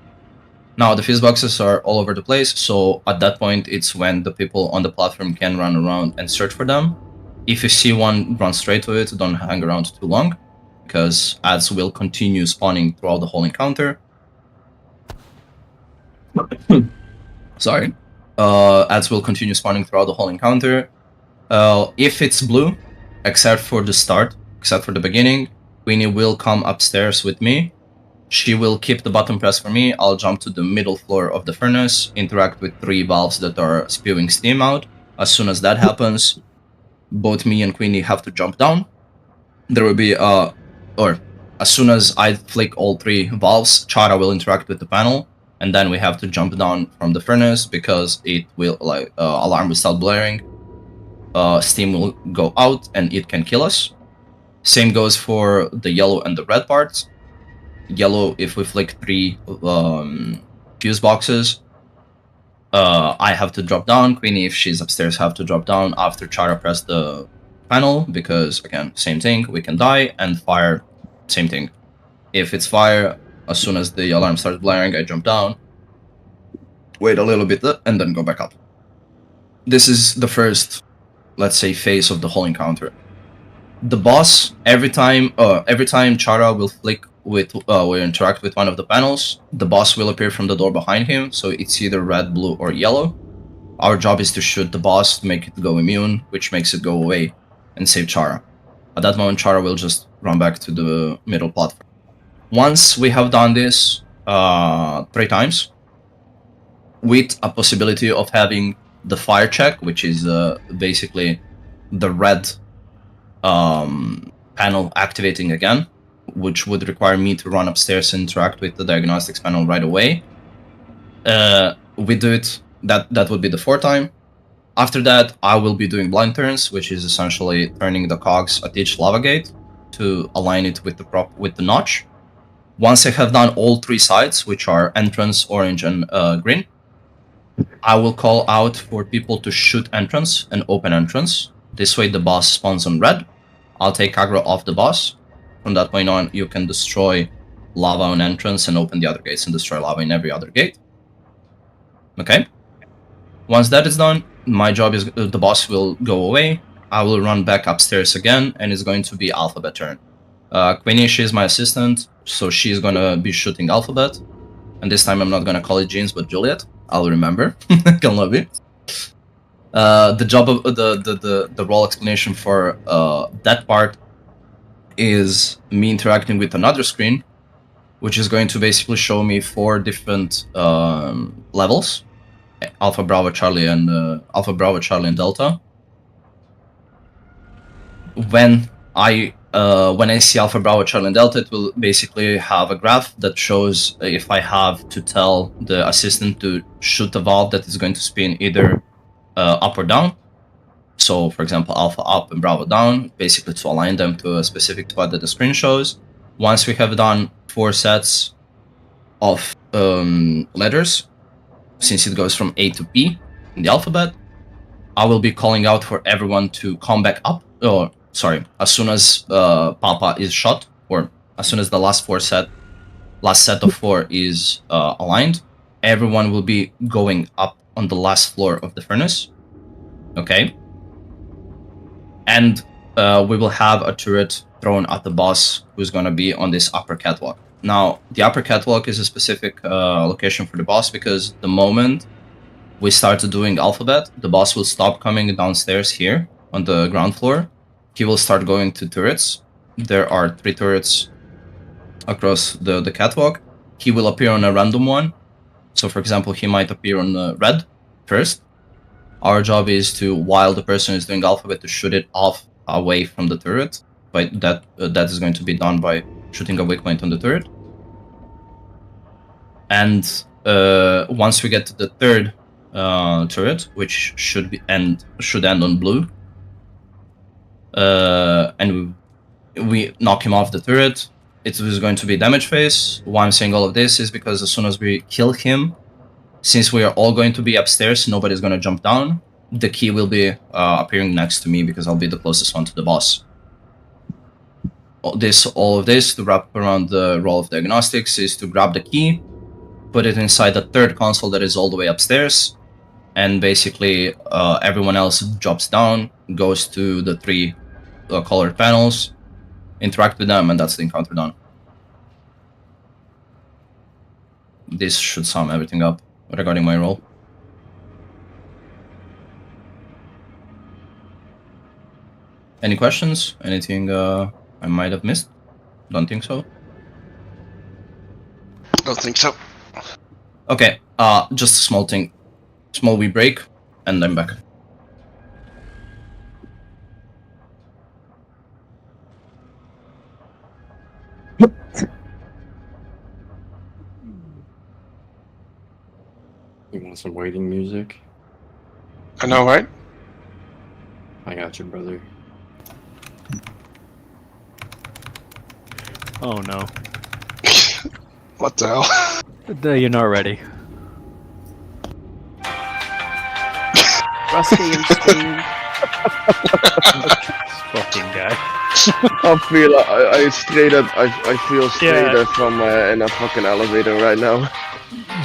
Now, the fuse boxes are all over the place, so at that point, it's when the people on the platform can run around and search for them. If you see one, run straight to it, don't hang around too long, because ads will continue spawning throughout the whole encounter. Sorry. Ads will continue spawning throughout the whole encounter. If it's blue, except for the start, except for the beginning, Queenie will come upstairs with me. She will keep the button pressed for me. I'll jump to the middle floor of the furnace, interact with 3 valves that are spewing steam out. As soon as that happens, both me and Queenie have to jump down. There will be or as soon as I flick all 3 valves, Chara will interact with the panel, and then we have to jump down from the furnace because it will alarm will start blaring. Steam will go out and it can kill us. Same goes for the yellow and the red parts. Yellow, if we flick 3 fuse boxes, I have to drop down. Queenie, if she's upstairs, have to drop down after Chara pressed the panel, because again, same thing, we can die. And fire, same thing. If it's fire, as soon as the alarm starts blaring, I jump down, wait a little bit, and then go back up. This is the first, let's say, phase of the whole encounter. The boss, every time Chara will flick with will interact with one of the panels, the boss will appear from the door behind him, so it's either red, blue, or yellow. Our job is to shoot the boss to make it go immune, which makes it go away and save Chara. At that moment, Chara will just run back to the middle platform. Once we have done this 3 times, with a possibility of having the fire check, which is basically the red panel activating again, which would require me to run upstairs and interact with the diagnostics panel right away. We do it, that would be the 4th time. After that, I will be doing blind turns, which is essentially turning the cogs at each lava gate to align it with the notch. Once I have done all 3 sides, which are entrance, orange, and green, I will call out for people to shoot entrance and open entrance. This way the boss spawns on red. I'll take aggro off the boss. From that point on, you can destroy lava on entrance and open the other gates and destroy lava in every other gate. Okay? Once that is done, my job is the boss will go away. I will run back upstairs again, and it's going to be Alphabet turn. Queenie, she is my assistant, so she's gonna be shooting Alphabet. And this time I'm not gonna call it Jeans, but Juliet. I'll remember. Can love you. The job of the role explanation for that part is me interacting with another screen, which is going to basically show me 4 different levels: Alpha, Bravo, Charlie, and Delta. When I see Alpha, Bravo, Charlie, and Delta, it will basically have a graph that shows if I have to tell the assistant to shoot a valve that is going to spin either up or down. So, for example, Alpha up and Bravo down, basically to align them to a specific spot that the screen shows. Once we have done 4 sets of letters, since it goes from A to P in the alphabet, I will be calling out for everyone to come back up. As soon as Papa is shot, or as soon as the last set of 4 is aligned, everyone will be going up on the last floor of the furnace. Okay? And we will have a turret thrown at the boss, who's going to be on this upper catwalk. Now, the upper catwalk is a specific location for the boss, because the moment we start doing alphabet, the boss will stop coming downstairs here on the ground floor. He will start going to turrets. There are 3 turrets across the catwalk. He will appear on a random one. So, for example, he might appear on red first. Our job is to, while the person is doing alphabet, to shoot it off away from the turret. But that is going to be done by shooting a weak point on the turret. And once we get to the third turret, which should end on blue, and we knock him off the turret, it is going to be damage phase. Why I'm saying all of this is because as soon as we kill him, since we are all going to be upstairs, nobody's going to jump down. The key will be appearing next to me because I'll be the closest one to the boss. All of this to wrap around the role of diagnostics is to grab the key, put it inside the third console that is all the way upstairs, and basically everyone else drops down, goes to the 3 colored panels, interact with them, and that's the encounter done. This should sum everything up regarding my role. Any questions? Anything I might have missed? Don't think so. Don't think so. Okay, just a small thing. Small wee break, and I'm back. You want some waiting music? I know, right? I got you, brother. Oh no. What the hell? You're not ready. Rusty and Steam. Fucking guy. I feel straight up from in a fucking elevator right now.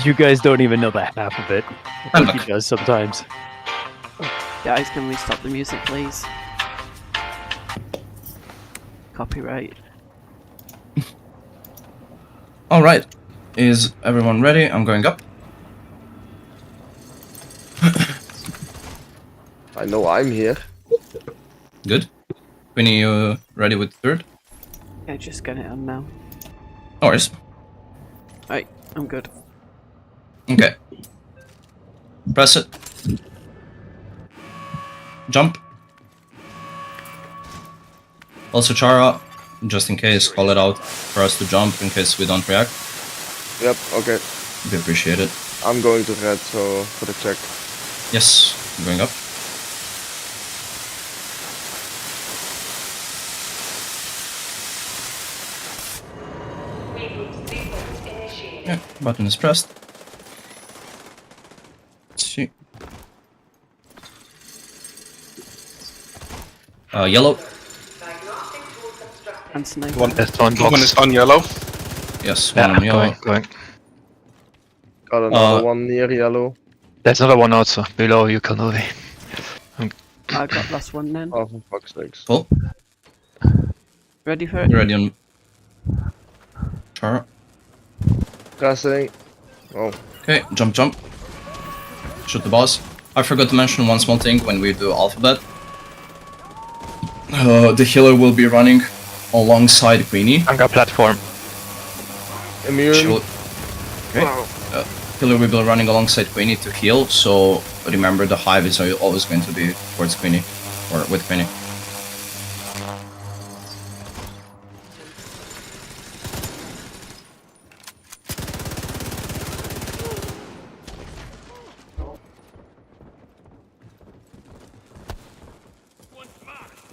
You guys don't even know the half of it. I think he does sometimes. Guys, can we stop the music, please? Copyright. Alright, is everyone ready? I'm going up. I know I'm here. Good. Queenie, you ready with the third? Yeah, just get it on now. No worries. Right, I'm good. Okay. Press it. Jump. Also, Chara, just in case, call it out for us to jump in case we don't react. Yep, okay. We appreciate it. I'm going to red, so for the check. Yes, I'm going up. Yeah, button is pressed. Let's see. Yellow. And sniper. One One is on yellow. Yes, one on yellow. Going. Got another one near yellow. There's another one also below you, Kanovi. I got last one then. Oh, for fuck's sakes. Cool. Ready for it? You're ready on Chara. Pressing. Oh. Okay, jump, jump. Shoot the boss. I forgot to mention one small thing when we do alphabet. The healer will be running alongside Queenie. Anchor platform. Immune. Okay. Healer will be running alongside Queenie to heal, so remember the hive is always going to be towards Queenie, or with Queenie.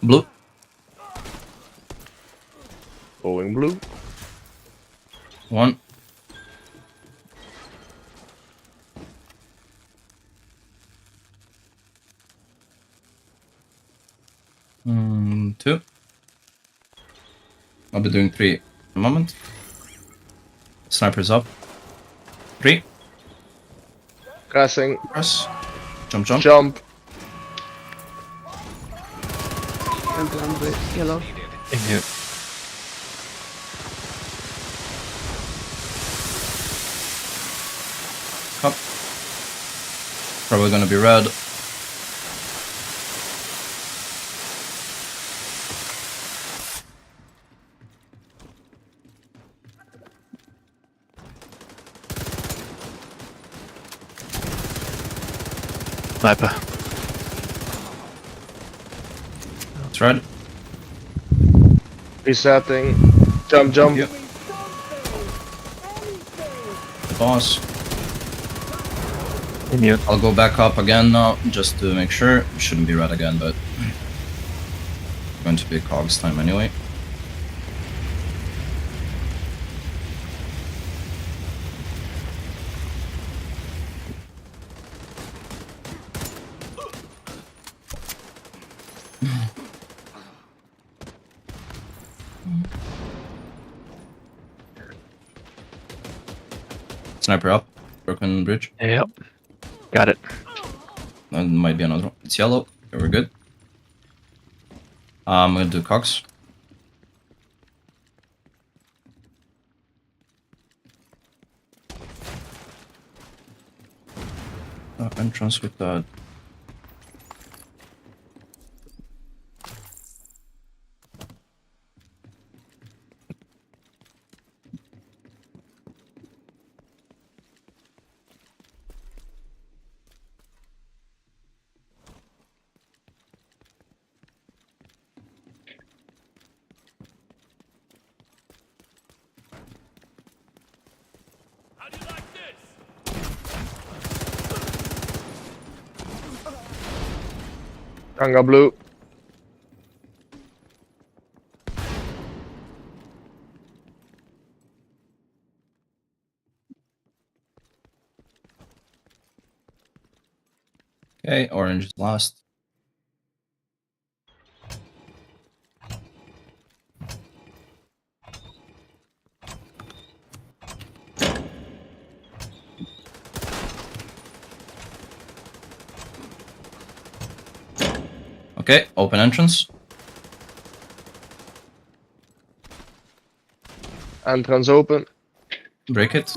Blue. Going blue. One. Two. I'll be doing 3 in a moment. Sniper's up. 3. Pressing. Press. Jump, jump. Jump. I'm going with yellow. Up. Probably gonna be red. Sniper. It's red. Resetting. Jump, jump. Yep. The boss. Immune. I'll go back up again now, just to make sure. It shouldn't be red again, but... going to be Cogs time anyway. Sniper up. Broken bridge. Yep. Got it. That might be another one. It's yellow. Okay, we're good. I'm gonna do Cox. Entrance with that. Kanga blue. Okay, orange is last. Okay, open entrance. Entrance open. Break it.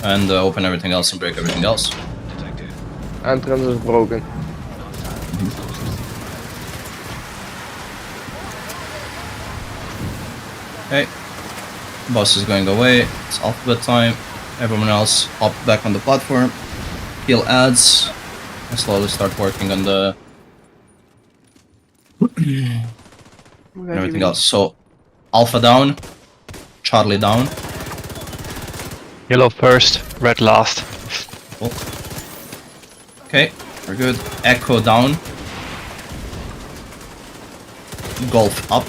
And open everything else and break everything else. Entrance is broken. Okay. Boss is going away. It's alphabet time. Everyone else hop back on the platform. Heal ads. And slowly start working on the everything else. So Alpha down. Charlie down. Yellow first, red last. Cool. Okay, we're good. Echo down. Golf up.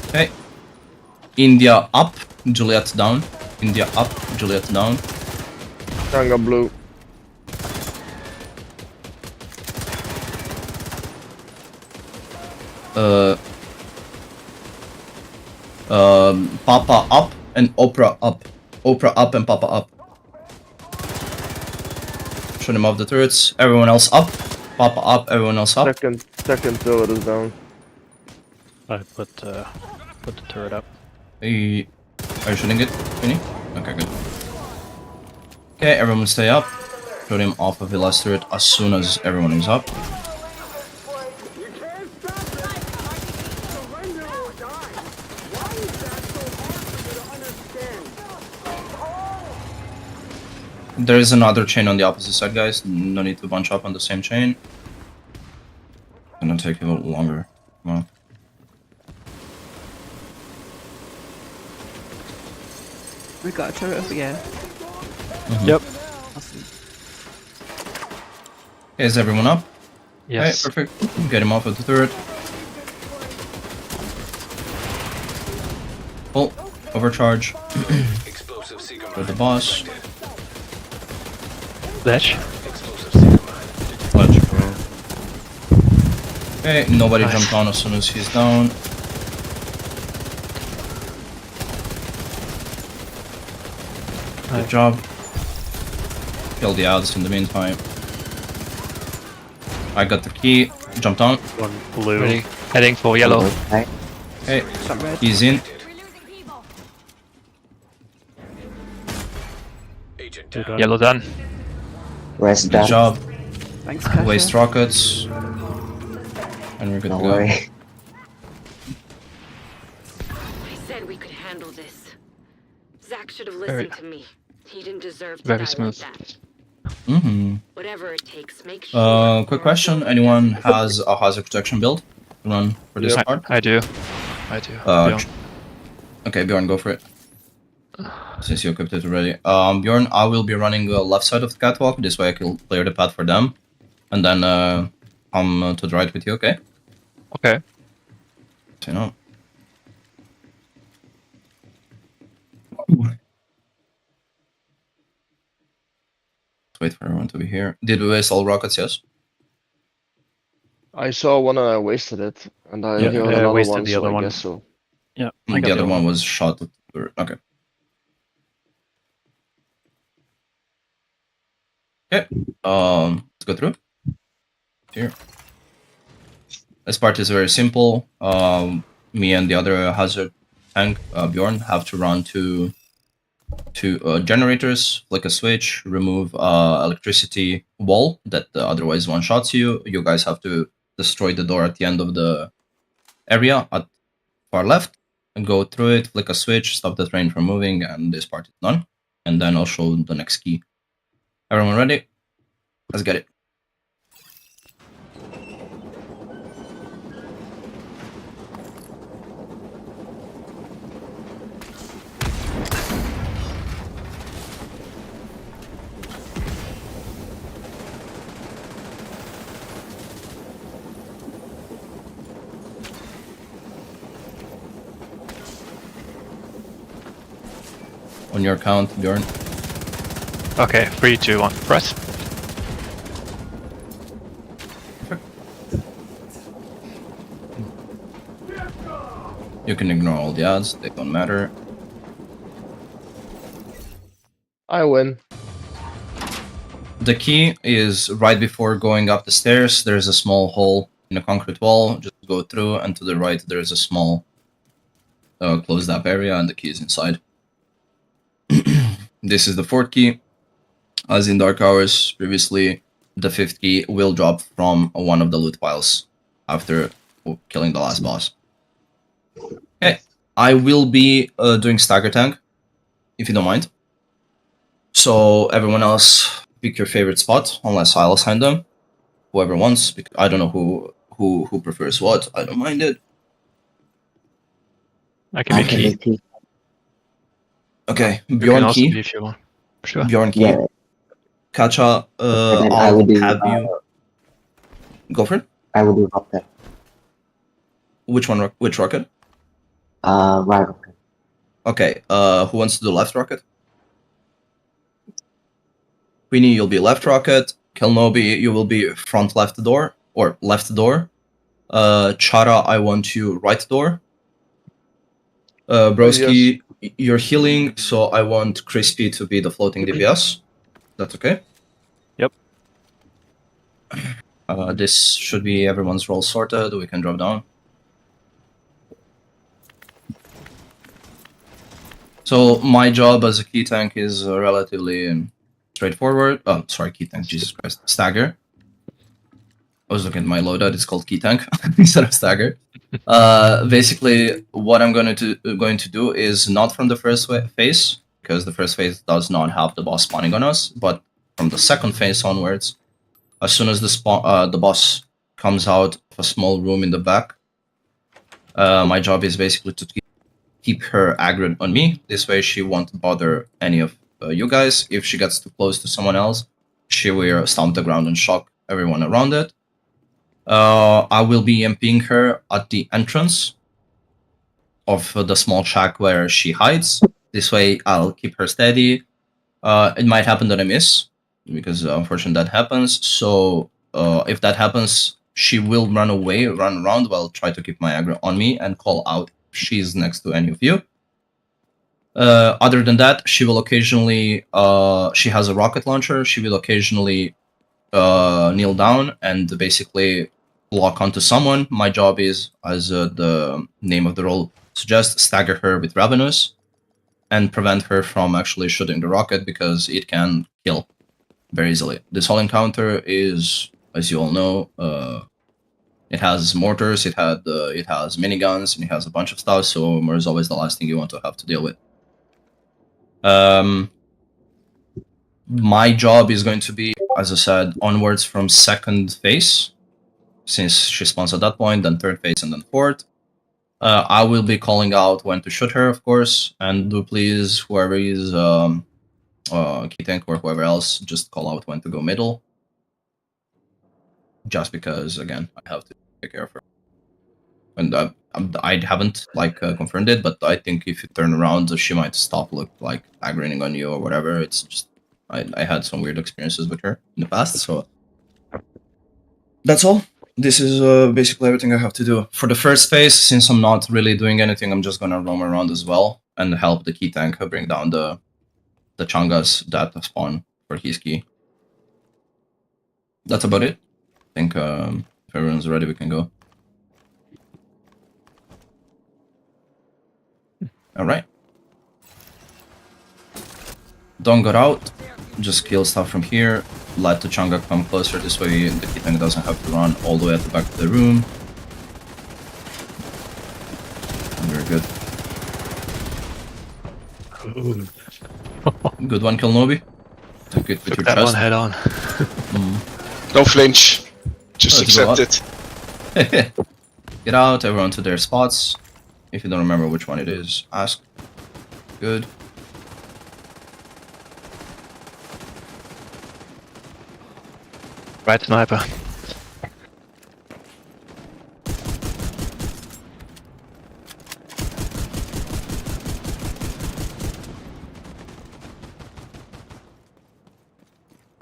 Okay. India up. Juliet down. India up. Juliet down. Kanga blue. Papa up and Oprah up. Oprah up and Papa up. Shoot him off the turrets. Everyone else up. Papa up. Everyone else up. Second turret is down. I put the turret up. Hey, are you shooting it, Vinny? Okay, good. Okay, everyone stay up. Shoot him off of the last turret as soon as everyone is up. There is another chain on the opposite side, guys. No need to bunch up on the same chain. It's gonna take a little longer. Come on. We got a turret over here. Yep. Awesome. Okay, is everyone up? Yes. Okay, perfect. Get him off of the turret. Full. Overcharge. Explosive Sigma With the boss. Ledge. Explosive Sigma. Ledge. Okay, nobody jumped on as soon as he's down. Good job. Kill the ads in the meantime. I got the key. Jumped on. One blue. Ready? Heading for yellow. Okay. Some red. He's in. Agent Two down. done. Yellow done. Where's Good that? job. Thanks, Kasha. Waste rockets. And we're good Don't to go. worry. I said we could handle this. Zach should have Very- listened to me. He didn't deserve to very die smooth. like that. Mm-hmm. Whatever it takes, make sure. Quick question. Anyone has a hazard protection build to run for this Yep. part? I do. I do. Uh, Yeah. Okay, Bjorn, go for it. Since you equipped it already. Bjorn, I will be running the left side of the catwalk. This way I can clear the path for them. And then come to the right with you, okay? Okay. So, you know. Wait for everyone to be here. Did we waste all rockets? Yes. I saw one and I wasted it, and I Yeah, hear I another wasted one, the so other I one. guess so. Yeah. The other one was shot. Okay. Okay. Let's go through. Here. This part is very simple. Me and the other hazard tank, Bjorn, have to run to generators, flick a switch, remove electricity wall that otherwise one-shots you. You guys have to destroy the door at the end of the area at far left, and go through it, flick a switch, stop the train from moving, and this part is done. And then I'll show the next key. Everyone ready? Let's get it. On your count, Bjorn. Okay, 3, 2, 1, press. You can ignore all the odds, they don't matter. I win. The key is right before going up the stairs. There's a small hole in a concrete wall. Just go through, and to the right there's a small closed up area, and the key is inside. This is the fourth key. As in Dark Hours previously, the fifth key will drop from one of the loot piles after killing the last boss. Okay, I will be doing stagger tank, if you don't mind. So everyone else, pick your favorite spot, unless I'll assign them. Whoever wants, because I don't know who prefers what. I don't mind it. I can be key. Okay, You Bjorn can also key. be if you want. Sure. Bjorn key. Yeah. Kacha, And then I I'll will do, have you go for it. I will do rocket. Which one? Which rocket? Right rocket. Okay. Who wants to do left rocket? Queenie, you'll be left rocket. Kelnobi, you will be front left door or left door. Chara, I want you right door. Broski, you're healing, so I want Crispy to be the floating DPS. That's okay. Yep. This should be everyone's role sorted. We can drop down. So my job as a key tank is relatively straightforward. Oh, sorry, key tank. Jesus Christ, stagger. I was looking at my loadout. It's called key tank instead of stagger. Basically, what I'm going to do is not from the first phase, because the first phase does not have the boss spawning on us, but from the second phase onwards, as soon as the boss comes out of a small room in the back, my job is basically to keep her aggroed on me. This way, she won't bother any of you guys. If she gets too close to someone else, she will stomp the ground and shock everyone around it. I will be EMPing her at the entrance of the small shack where she hides. This way, I'll keep her steady. It might happen that I miss, because unfortunately that happens. So if that happens, she will run away, run around while try to keep my aggro on me and call out if she's next to any of you. Other than that, she will occasionally, she has a rocket launcher, she will occasionally kneel down and basically lock onto someone. My job is, as the name of the role suggests, stagger her with Ravenous and prevent her from actually shooting the rocket, because it can kill very easily. This whole encounter is, as you all know, it has mortars, it has miniguns, and it has a bunch of stuff, so armor is always the last thing you want to have to deal with. My job is going to be, as I said, onwards from second phase, since she spawns at that point, then third phase, and then fourth. I will be calling out when to shoot her, of course, and do please, whoever is key tank or whoever else, just call out when to go middle. Just because, again, I have to take care of her. And I haven't confirmed it, but I think if you turn around, she might stop aggroing on you or whatever. It's just I had some weird experiences with her in the past, so that's all. This is basically everything I have to do. For the first phase, since I'm not really doing anything, I'm just gonna roam around as well and help the key tank bring down the Chungas that spawn for his key. That's about it. I think if everyone's ready, we can go. Alright. Don't get out. Just kill stuff from here. Let the Chunga come closer. This way the key tank doesn't have to run all the way at the back of the room. Very good. Good one, Kilnobi. Took it with your That chest. one head on. No flinch. Just Let's go accept it. Get out, everyone to their spots. If you don't remember which one it is, ask. Good. Right sniper.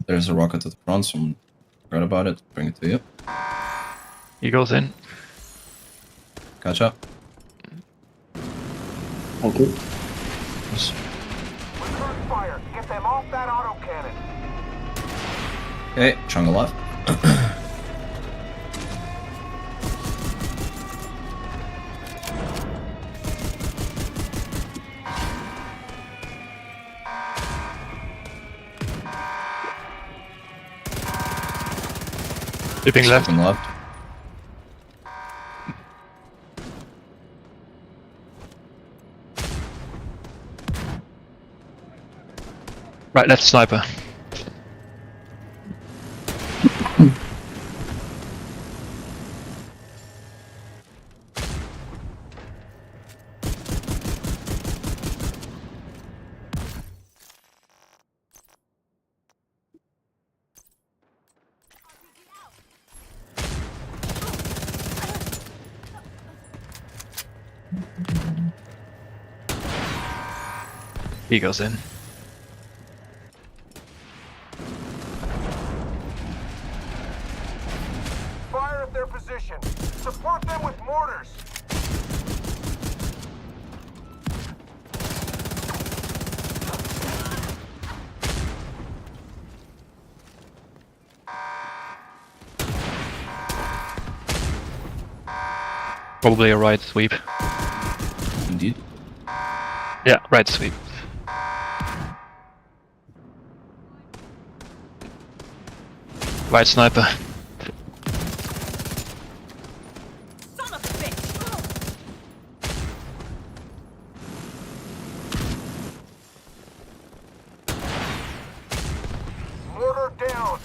There's a rocket at the front, so I forgot about it. Bring it to you. Eagles in. Catch up. Thank you. Yes. Return fire. Get them off that autocannon. Okay, Chunga left. Dipping left. Stepping left. Right left sniper. Eagles in. Fire at their position. Support them with mortars. Probably a right sweep. Indeed. Yeah, right sweep. Right sniper. Mortar down.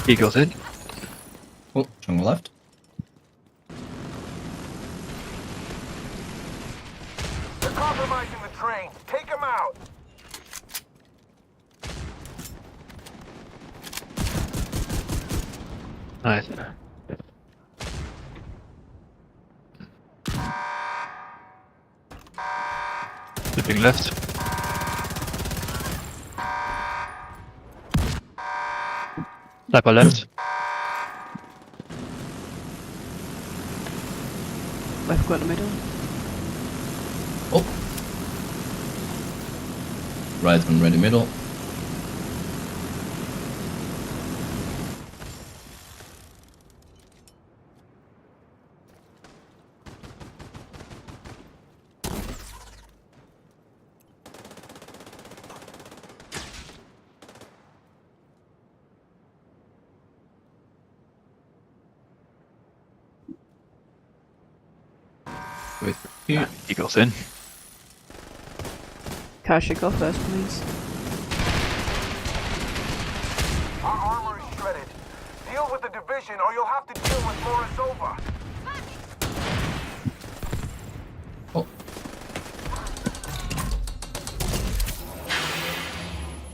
Eagles in. Oh, Chunga left. They're compromising the train. Take them out. Nice. Dipping left. Sniper left. Left go in the middle. Oh. Right one ready middle. Wait for here. He goes in. Kasha, go first, please. Our armor is shredded. Deal with the division or you'll have to deal with Morozova. Oh,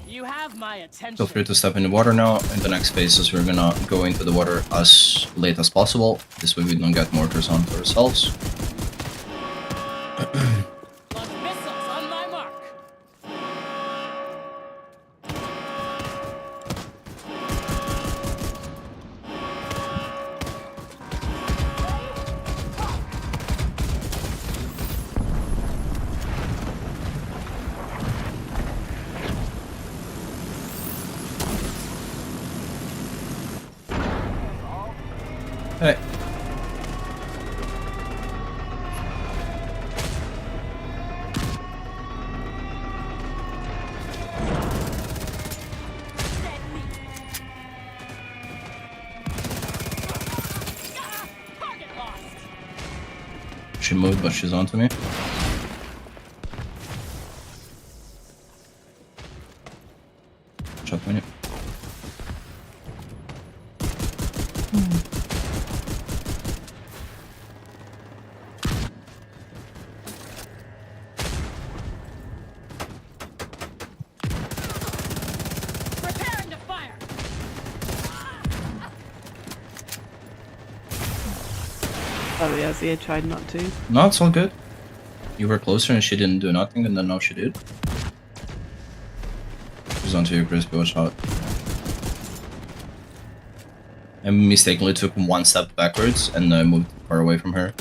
You have my attention. feel free to step in the water now. In the next phases, we're gonna go into the water as late as possible. This way we don't get mortars on for ourselves. Launch missiles on my mark. Hey. Target lost. She moved, but she's onto me. Shot minute. Preparing to fire. Sorry, Azia tried not to. No, it's all good. You were closer and she didn't do nothing, and then now she did. She's onto you, Crispy. Watch out. I mistakenly took one step backwards and moved far away from her.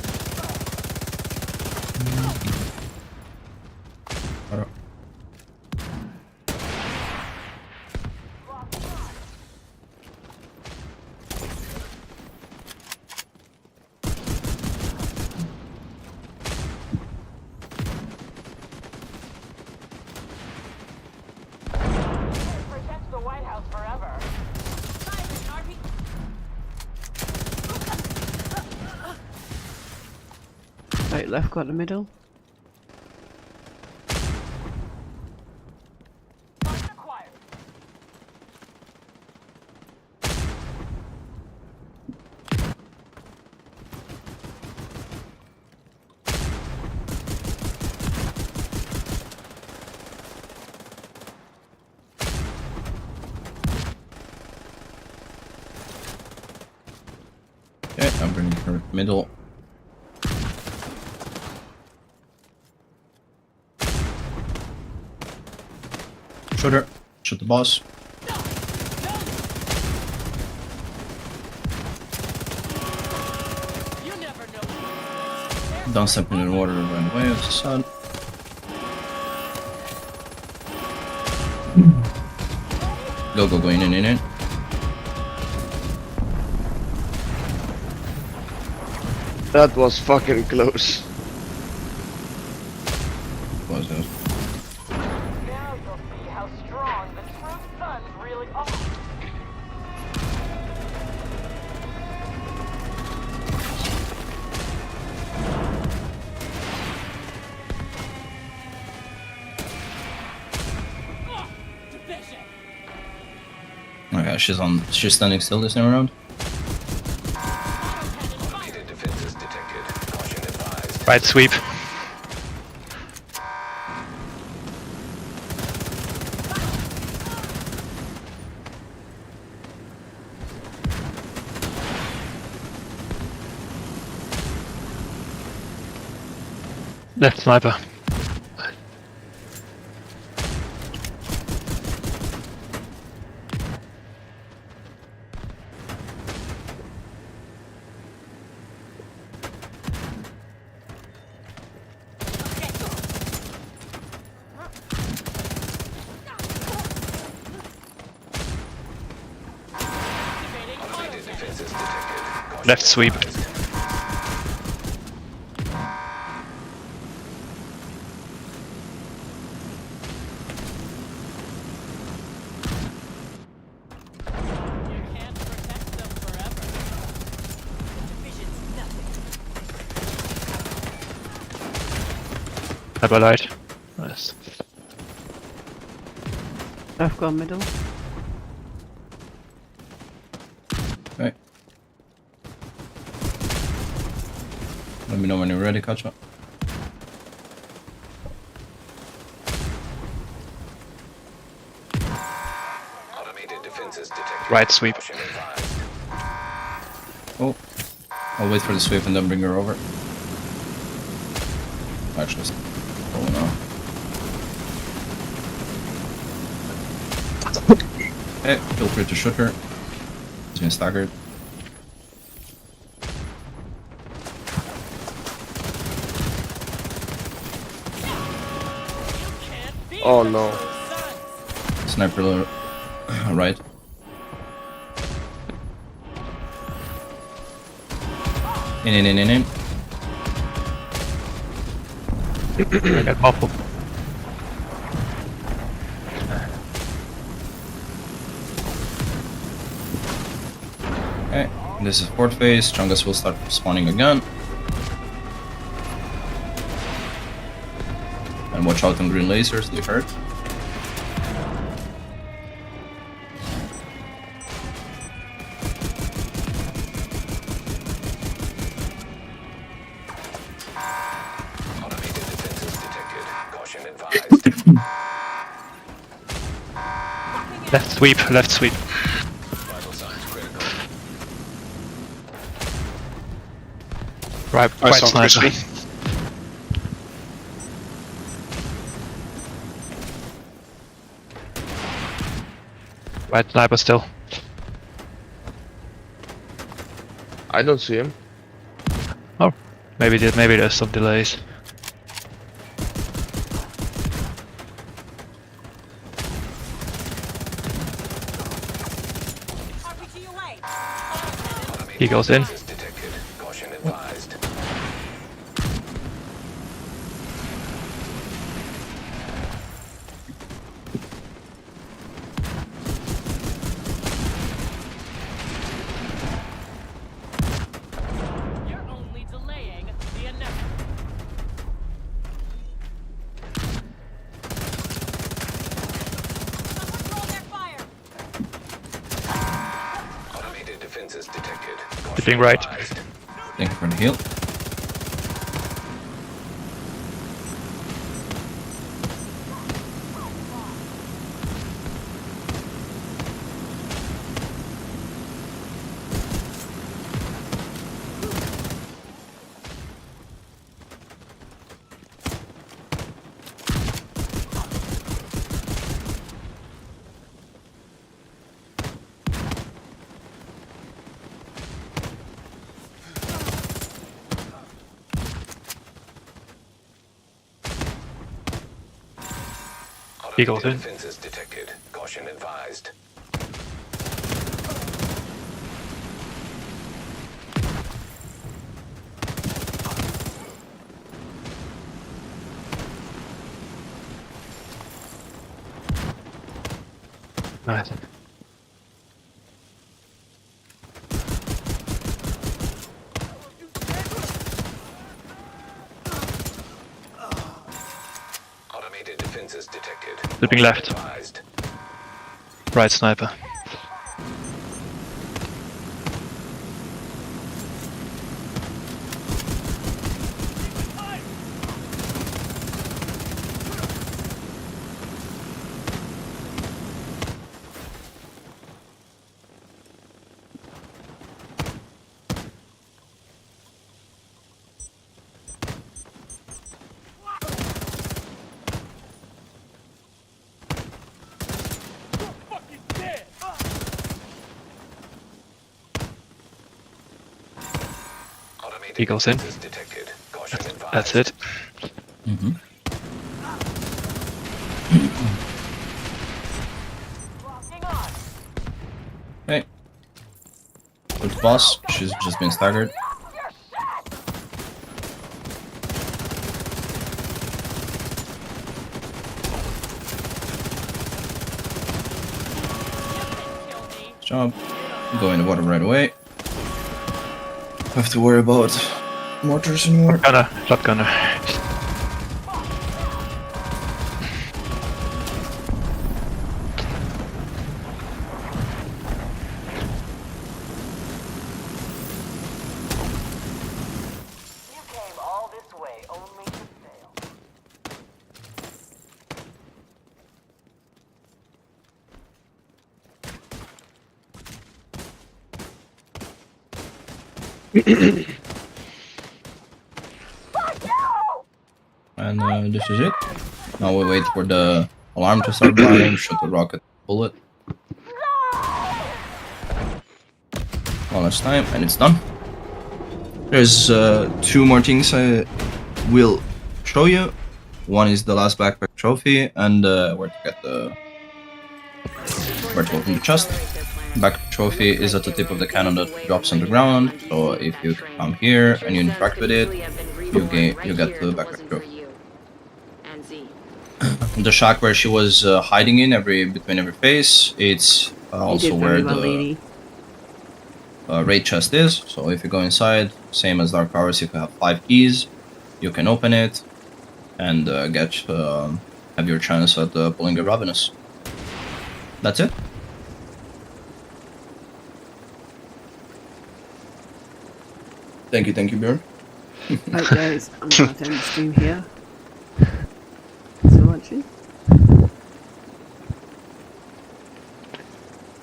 Protect the White House forever. Right, left, got the middle. Acquired. Okay, I'm bringing her middle. Shoot her. Shoot the boss. You never know. Don't step in the water right away, as I said. Go, in. That was fucking close. What was that? Now you'll see how strong the true sons really are. Division. Okay, she's standing still this time around. Repeated defenses detected. Caution advised. Right sweep. Left sniper. Repeated defenses detected. Caution Left sweep. advised. You can't protect them forever. Division's nothing. Sniper light. Nice. I've gone middle. Okay. Let me know when you're ready, Kacha. Automated defenses detected. Right sweep. Caution advised. Oh. I'll wait for the sweep and then bring her over. Actually, oh no. Okay, feel free to shoot her. She's been staggered. Oh no. Sniper right. In. I got muffled. Okay, this is fourth phase. Chungus will start spawning again. And watch out on green lasers, they hurt. Automated defenses detected. Caution advised. Left sweep, left sweep. Vital signs critical. Right, Nice right one, sniper. Crispy. Right sniper still. I don't see him. Oh, maybe there's some delays. He goes in. Defenses detected. Caution advised. You're only delaying the inevitable. Control their fire. Automated defenses detected. Dipping right. Advised. Thank you for the heal. He goes in. Defenses detected. Caution advised. Nice. Automated defenses detected. Flipping left. Advised. Right sniper. Automated He goes in. defenses detected. Caution advised. That's it. Mm-hmm. Locking on. Okay. Good boss. She's just been staggered. Good job. Go in the water right away. Have to worry about mortars anymore. Shotgunner. And this is it. Now we wait for the alarm to start blaring, shoot the rocket bullet. One last time, and it's done. There's 2 more things I will show you. One is the last backpack trophy, and where to get the where to open the chest. Backpack trophy is at the tip of the cannon that drops on the ground. So if you come here and you interact with it, you get the backpack trophy. The shack where she was hiding in between every phase, it's also where the raid chest is. So if you go inside, same as Dark Hours, if you have 5 keys, you can open it and have your chance at pulling a Ravenous. That's it. Thank you, Bjorn. Right, guys, I'm going to end the stream here. Thanks for watching.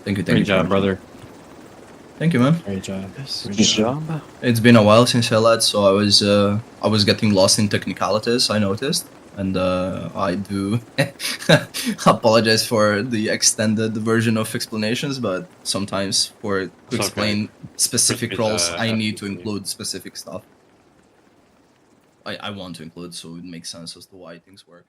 Thank you. Great job, brother. Thank you, man. Great job. Good job. It's been a while since I led, so I was getting lost in technicalities, I noticed. And I do apologize for the extended version of explanations, but sometimes to explain specific roles, I need to include specific stuff. I want to include, so it makes sense as to why things work.